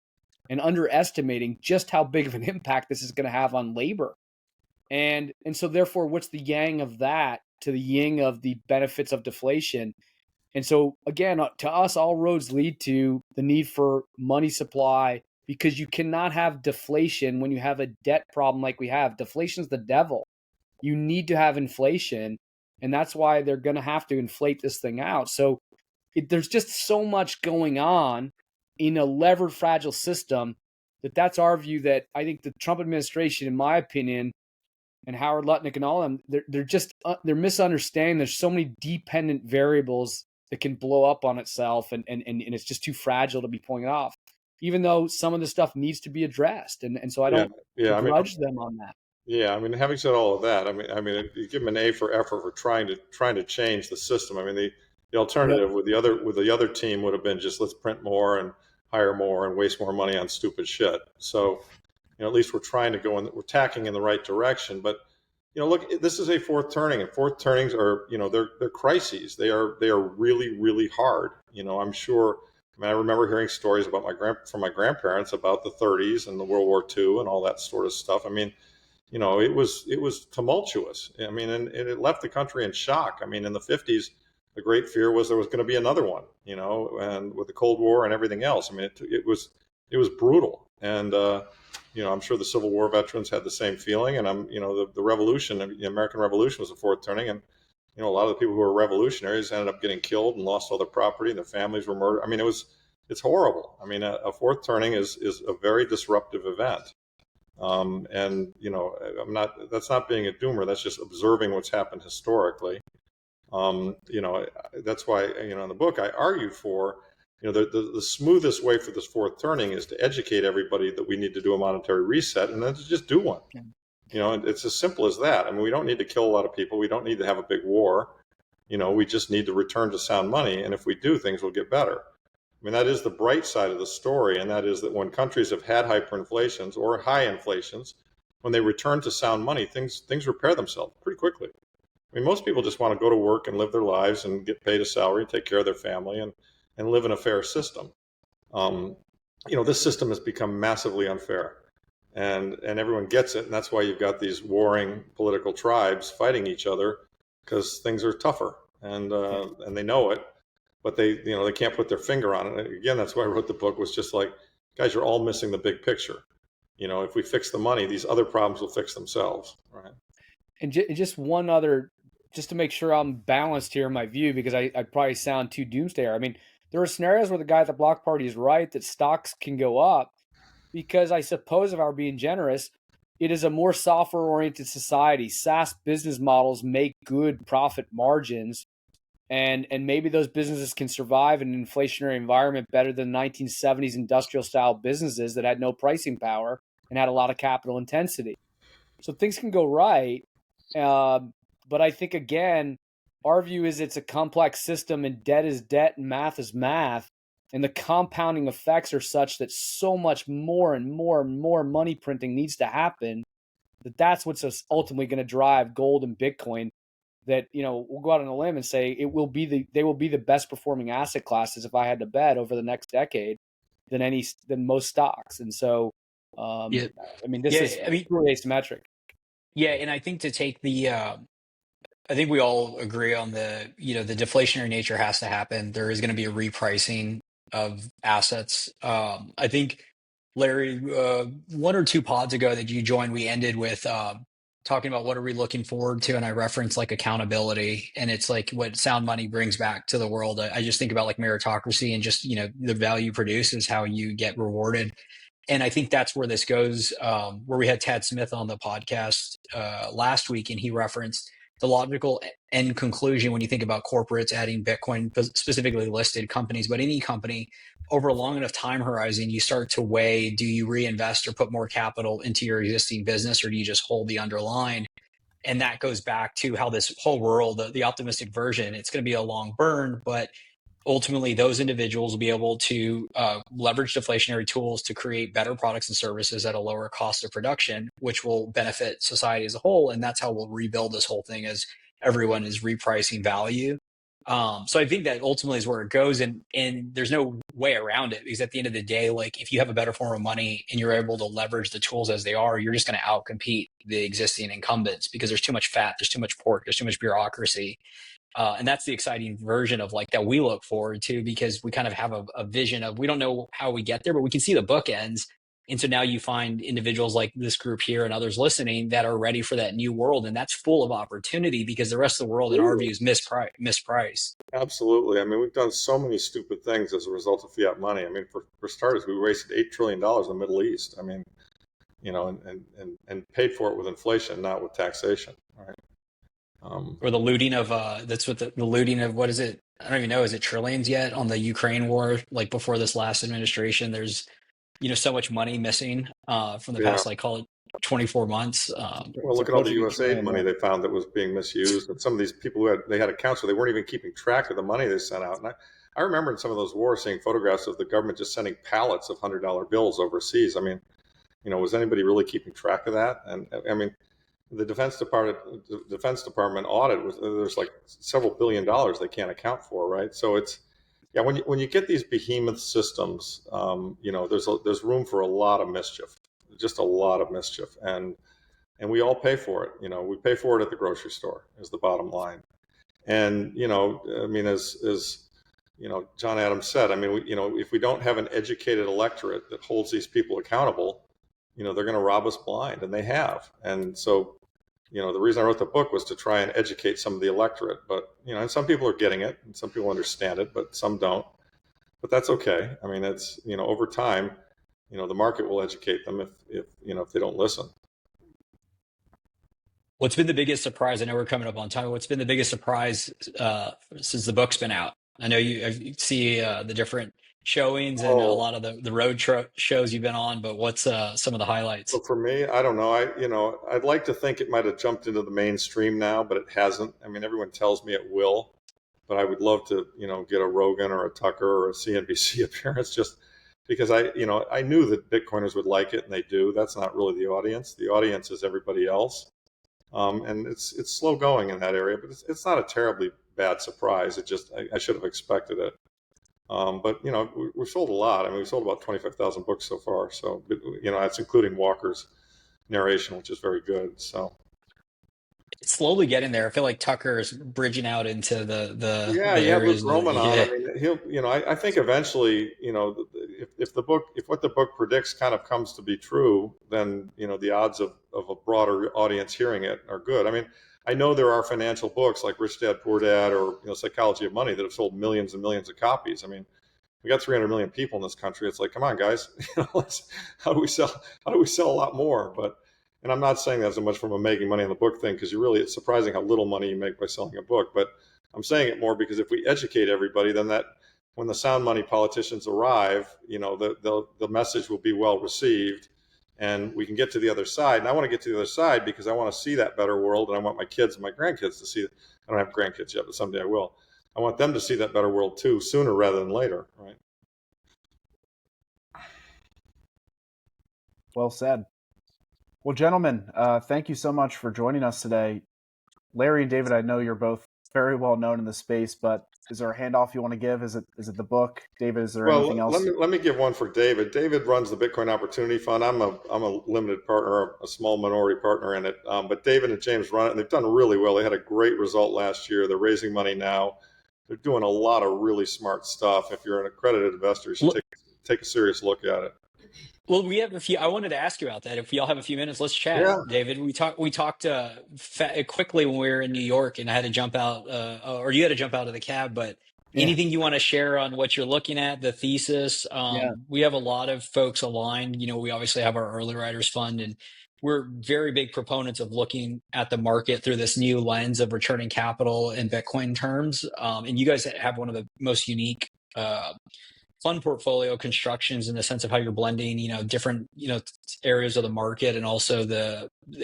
and underestimating just how big of an impact this is going to have on labor. And so therefore, what's the yang of that to the yin of the benefits of deflation? And so again, to us, all roads lead to the need for money supply, because you cannot have deflation when you have a debt problem like we have. Deflation's the devil. You need to have inflation, and that's why they're going to have to inflate this thing out. So there's just so much going on in a levered, fragile system that's our view, that I think the Trump administration, in my opinion, and Howard Lutnick and all of them, they're misunderstanding. There's so many dependent variables that can blow up on itself, and it's just too fragile to be pulling it off, even though some of the stuff needs to be addressed. And so I don't begrudge them on that. Yeah, I mean, having said all of that, I mean, you give them an A for effort for trying to change the system. I mean, the alternative with the other team would have been just let's print more and hire more and waste more money on stupid shit. So, at least we're trying to we're tacking in the right direction. But look, this is a fourth turning, and fourth turnings are, they're crises. They are really, really hard. I'm sure. I mean, I remember hearing stories about from my grandparents about the 30s and the World War II and all that sort of stuff. I mean, it was tumultuous. I mean, and it left the country in shock. I mean, in the 50s, the great fear was there was going to be another one. And with the Cold War and everything else, I mean, it was brutal. And I'm sure the Civil War veterans had the same feeling. And the Revolution, the American Revolution, was a fourth turning, and a lot of the people who were revolutionaries ended up getting killed and lost all their property, and their families were murdered. I mean, it's horrible. I mean, a fourth turning is a very disruptive event. That's not being a doomer. That's just observing what's happened historically. That's why, in the book, I argue for, the smoothest way for this fourth turning is to educate everybody that we need to do a monetary reset, and then to just do one. It's as simple as that. I mean, we don't need to kill a lot of people. We don't need to have a big war. We just need to return to sound money. And if we do, things will get better. I mean, that is the bright side of the story. And that is that when countries have had hyperinflations or high inflations, when they return to sound money, things repair themselves pretty quickly. I mean, most people just want to go to work and live their lives and get paid a salary, take care of their family, and live in a fair system. This system has become massively unfair. And everyone gets it, and that's why you've got these warring political tribes fighting each other, because things are tougher, and they know it, but they can't put their finger on it. And again, that's why I wrote the book, was just like, guys, you're all missing the big picture. If we fix the money, these other problems will fix themselves, right? And just one other, just to make sure I'm balanced here in my view, because I probably sound too doomsdayer. I mean, there are scenarios where the guy at the block party is right, that stocks can go up, because I suppose, if I were being generous, it is a more software-oriented society. SaaS business models make good profit margins, and maybe those businesses can survive in an inflationary environment better than 1970s industrial-style businesses that had no pricing power and had a lot of capital intensity. So things can go right, but I think, again, our view is it's a complex system, and debt is debt and math is math. And the compounding effects are such that so much more and more and more money printing needs to happen, that's what's ultimately going to drive gold and Bitcoin. That, we'll go out on a limb and say they will be the best performing asset classes, if I had to bet, over the next decade than most stocks. And so, I mean, this is really asymmetric. Yeah, and I think to take I think we all agree on the deflationary nature has to happen. There is going to be a repricing of assets. I think, Larry, one or two pods ago that you joined, we ended with talking about what are we looking forward to, and I referenced like accountability, and it's like what sound money brings back to the world. I just think about like meritocracy, and just the value produced is how you get rewarded. And I think that's where this goes, where we had Tad Smith on the podcast last week, and he referenced the logical end conclusion when you think about corporates adding Bitcoin, specifically listed companies, but any company, over a long enough time horizon, you start to weigh, do you reinvest or put more capital into your existing business, or do you just hold the underlying? And that goes back to how this whole world, the optimistic version, it's going to be a long burn, but ultimately those individuals will be able to leverage deflationary tools to create better products and services at a lower cost of production, which will benefit society as a whole. And that's how we'll rebuild this whole thing, as everyone is repricing value. So I think that ultimately is where it goes, and there's no way around it, because at the end of the day, like if you have a better form of money and you're able to leverage the tools as they are, you're just going to outcompete the existing incumbents, because there's too much fat, there's too much pork, there's too much bureaucracy. And that's the exciting version of like that we look forward to, because we kind of have a vision of, we don't know how we get there, but we can see the bookends. And so now you find individuals like this group here and others listening that are ready for that new world. And that's full of opportunity, because the rest of the world, in our view, is mispriced. Absolutely. I mean, we've done so many stupid things as a result of fiat money. I mean, for starters, we wasted $8 trillion in the Middle East. I mean, and paid for it with inflation, not with taxation. Right. Or the looting of that's what the looting of, what is it? I don't even know. Is it trillions yet on the Ukraine war? Like before this last administration, there's so much money missing from the past, like call it 24 months. Well, look at all the USAID money they found that was being misused, and some of these people who had accounts where they weren't even keeping track of the money they sent out. And I remember in some of those wars seeing photographs of the government just sending pallets of $100 bills overseas. I mean, was anybody really keeping track of that? And I mean, the Defense Department audit there's like several $billion they can't account for, right? So it's when you get these behemoth systems, there's room for a lot of mischief, just a lot of mischief, and we all pay for it. We pay for it at the grocery store, is the bottom line. And I mean, as John Adams said, I mean, if we don't have an educated electorate that holds these people accountable, they're going to rob us blind, and they have. And so, the reason I wrote the book was to try and educate some of the electorate. But and some people are getting it, and some people understand it, but some don't. But that's okay. I mean, it's over time, the market will educate them if they don't listen. What's been the biggest surprise? I know we're coming up on time. What's been the biggest surprise since the book's been out? I know you see the different showings and a lot of the road shows you've been on, but what's some of the highlights? Well, for me, I don't know. I'd like to think it might have jumped into the mainstream now, but it hasn't. I mean, everyone tells me it will, but I would love to, get a Rogan or a Tucker or a CNBC appearance, just because I knew that Bitcoiners would like it, and they do. That's not really the audience. The audience is everybody else. And it's slow going in that area, but it's not a terribly bad surprise. It just, I should have expected it. But we sold a lot. I mean, we sold about 25,000 books so far. So that's including Walker's narration, which is very good. So it's slowly getting there. I feel like Tucker is bridging out into the areas. With Roman on. I mean, he'll I think eventually if what the book predicts kind of comes to be true, then the odds of a broader audience hearing it are good. I mean, I know there are financial books like Rich Dad Poor Dad or Psychology of Money that have sold millions and millions of copies. I mean, we got 300 million people in this country. It's like, come on, guys, how do we sell a lot more? And I'm not saying that so much from a making money on the book thing, because it's surprising how little money you make by selling a book. But I'm saying it more because if we educate everybody, then that when the sound money politicians arrive, the message will be well received, and we can get to the other side. And I want to get to the other side because I want to see that better world, and I want my kids and my grandkids to see it. I don't have grandkids yet, but someday I will. I want them to see that better world too, sooner rather than later, right? Well said. Well, gentlemen, thank you so much for joining us today. Larry and David, I know you're both very well known in the space, but is there a handoff you want to give? Is it the book? David, is there anything else? Let me give one for David. David runs the Bitcoin Opportunity Fund. I'm a limited partner, a small minority partner in it. But David and James run it, and they've done really well. They had a great result last year. They're raising money now. They're doing a lot of really smart stuff. If you're an accredited investor, you should take a serious look at it. Well, we have a few. I wanted to ask you about that. If y'all have a few minutes, let's chat, David. We talked quickly when we were in New York, and I had to jump out, or you had to jump out of the cab. But anything you want to share on what you're looking at, the thesis? We have a lot of folks aligned. We obviously have our early riders fund, and we're very big proponents of looking at the market through this new lens of returning capital in Bitcoin terms. And you guys have one of the most unique fund portfolio constructions in the sense of how you're blending, different, areas of the market, and also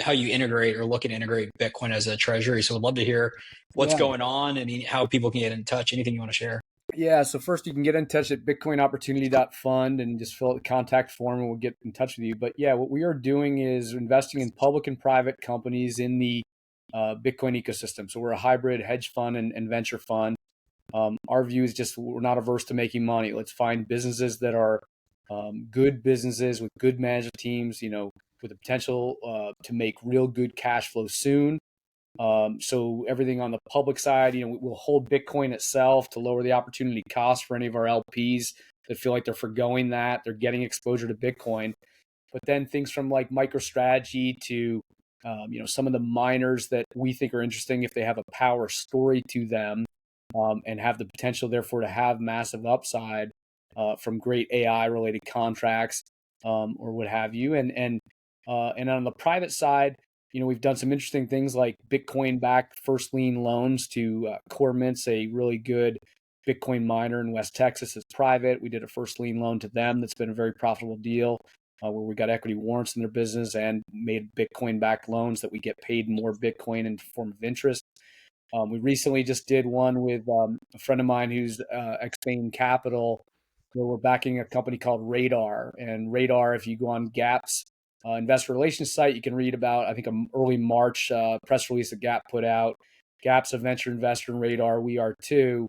how you integrate or look at integrate Bitcoin as a treasury. So I'd love to hear what's going on and how people can get in touch. Anything you want to share? Yeah. So first you can get in touch at bitcoinopportunity.fund and just fill out the contact form and we'll get in touch with you. But yeah, what we are doing is investing in public and private companies in the Bitcoin ecosystem. So we're a hybrid hedge fund and venture fund. Our view is just we're not averse to making money. Let's find businesses that are good businesses with good management teams, with the potential to make real good cash flow soon. So everything on the public side, we'll hold Bitcoin itself to lower the opportunity cost for any of our LPs that feel like they're forgoing that. They're getting exposure to Bitcoin. But then things from like MicroStrategy to some of the miners that we think are interesting if they have a power story to them, and have the potential, therefore, to have massive upside from great AI related contracts, or what have you. And on the private side, we've done some interesting things like Bitcoin backed first lien loans to Core Mint's a really good Bitcoin miner in West Texas. It's private. We did a first lien loan to them that's been a very profitable deal, where we got equity warrants in their business and made Bitcoin backed loans that we get paid more Bitcoin in form of interest. We recently just did one with a friend of mine who's ex-Bain Capital, where we're backing a company called Radar. And Radar, if you go on Gap's investor relations site, you can read about, I think, an early March press release that Gap put out. Gap's a venture investor in Radar. We are too.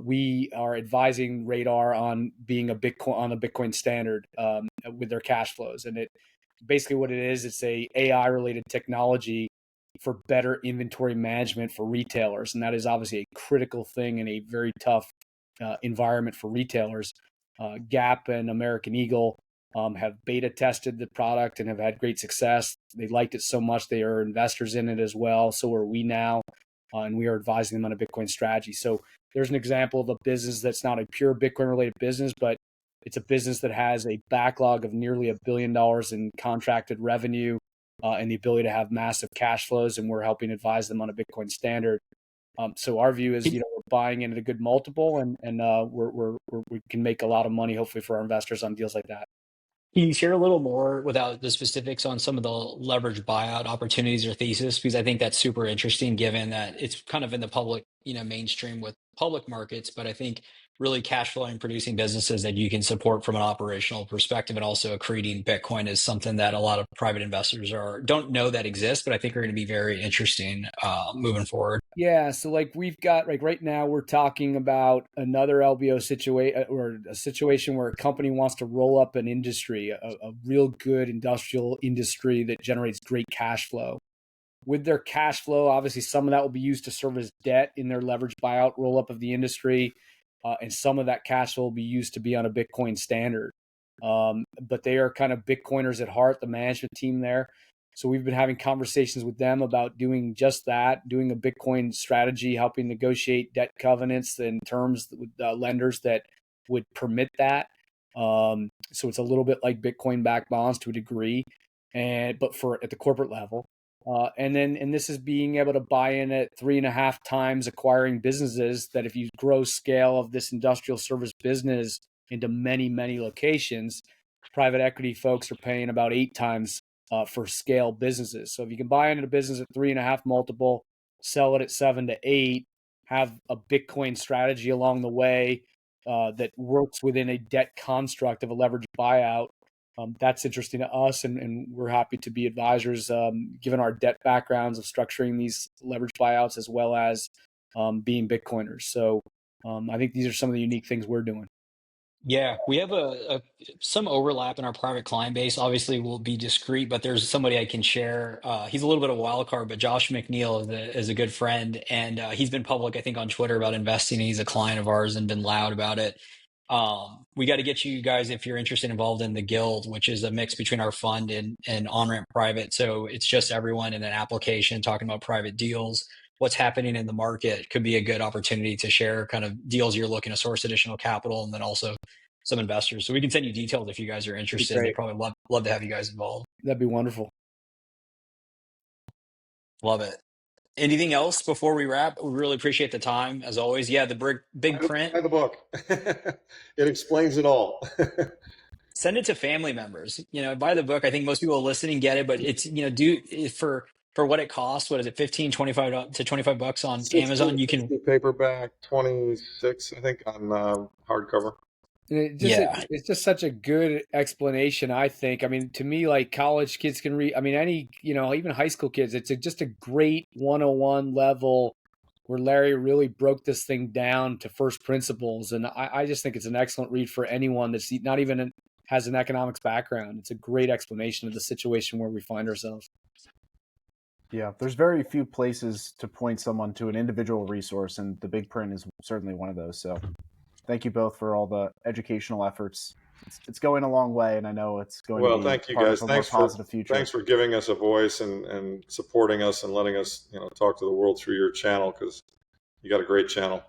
We are advising Radar on being a Bitcoin standard with their cash flows. And it basically what it is, it's a AI related technology for better inventory management for retailers. And that is obviously a critical thing in a very tough environment for retailers. Gap and American Eagle have beta tested the product and have had great success. They liked it so much they are investors in it as well. So are we now, and we are advising them on a Bitcoin strategy. So there's an example of a business that's not a pure Bitcoin related business, but it's a business that has a backlog of nearly $1 billion in contracted revenue, and the ability to have massive cash flows, and we're helping advise them on a Bitcoin standard. So our view is, we're buying in at a good multiple, and we can make a lot of money, hopefully, for our investors on deals like that. Can you share a little more without the specifics on some of the leverage buyout opportunities or thesis? Because I think that's super interesting given that it's kind of in the public, mainstream with public markets, but I think really cash flowing producing businesses that you can support from an operational perspective and also accreting Bitcoin is something that a lot of private investors don't know that exists, but I think are going to be very interesting moving forward. Yeah, so like we've got right now we're talking about another LBO situation, or a situation where a company wants to roll up an industry, a real good industrial industry that generates great cash flow. With their cash flow, obviously some of that will be used to serve as debt in their leverage buyout roll up of the industry, and some of that cash flow will be used to be on a Bitcoin standard. But they are kind of Bitcoiners at heart, the management team there. So we've been having conversations with them about doing just that, doing a Bitcoin strategy, helping negotiate debt covenants and terms with lenders that would permit that. So it's a little bit like Bitcoin-backed bonds to a degree, but at the corporate level. And this is being able to buy in at 3.5 times acquiring businesses that if you grow scale of this industrial service business into many, many locations, private equity folks are paying about 8 times for scale businesses. So if you can buy into a business at 3.5 multiple, sell it at 7 to 8, have a Bitcoin strategy along the way that works within a debt construct of a leveraged buyout, that's interesting to us, and we're happy to be advisors, given our debt backgrounds of structuring these leveraged buyouts as well as being Bitcoiners. So I think these are some of the unique things we're doing. Yeah, we have some overlap in our private client base. Obviously, we'll be discreet, but there's somebody I can share. He's a little bit of a wild card, but Josh McNeil is a good friend, and he's been public, I think, on Twitter about investing. He's a client of ours and been loud about it. We got to get you guys, if you're interested, involved in the guild, which is a mix between our fund and Onramp private. So it's just everyone in an application talking about private deals. What's happening in the market could be a good opportunity to share kind of deals you're looking to source additional capital, and then also some investors. So we can send you details if you guys are interested. They probably love to have you guys involved. That'd be wonderful. Love it. Anything else before we wrap? We really appreciate the time, as always. Yeah, the big print. Buy the book. It explains it all. Send it to family members. Buy the book. I think most people listening get it, but it's for what it costs. What is it? 15, 25 to $25 on Amazon. You can paperback, 26, I think, on hardcover. And it's just such a good explanation, I think. I mean, to me, like college kids can read. I mean, even high school kids. It's just a great 101 level where Larry really broke this thing down to first principles. And I just think it's an excellent read for anyone that's not even has an economics background. It's a great explanation of the situation where we find ourselves. Yeah, there's very few places to point someone to an individual resource, and the big print is certainly one of those. So thank you both for all the educational efforts. It's going a long way, and I know it's going to be thank you part guys. of a more positive future. Thanks for giving us a voice and supporting us and letting us talk to the world through your channel, because you got a great channel.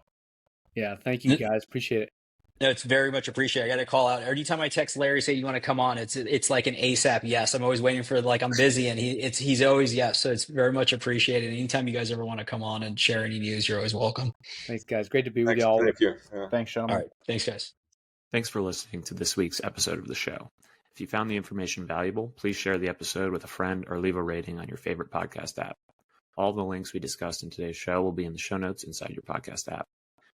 Yeah, thank you guys. Appreciate it. No, it's very much appreciated. I got to call out every time I text Larry, say you want to come on. It's like an ASAP yes. I'm always waiting for I'm busy, and he's always yes. So it's very much appreciated. Anytime you guys ever want to come on and share any news, you're always welcome. Thanks, guys. Great to be with you all. Thank you. Yeah. Thanks, gentlemen. All right, thanks, guys. Thanks for listening to this week's episode of the show. If you found the information valuable, please share the episode with a friend or leave a rating on your favorite podcast app. All the links we discussed in today's show will be in the show notes inside your podcast app.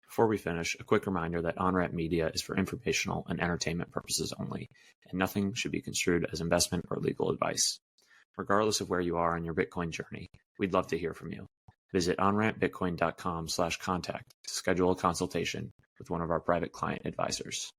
Before we finish, a quick reminder that Onramp Media is for informational and entertainment purposes only, and nothing should be construed as investment or legal advice. Regardless of where you are on your Bitcoin journey, we'd love to hear from you. Visit onrampbitcoin.com/contact to schedule a consultation with one of our private client advisors.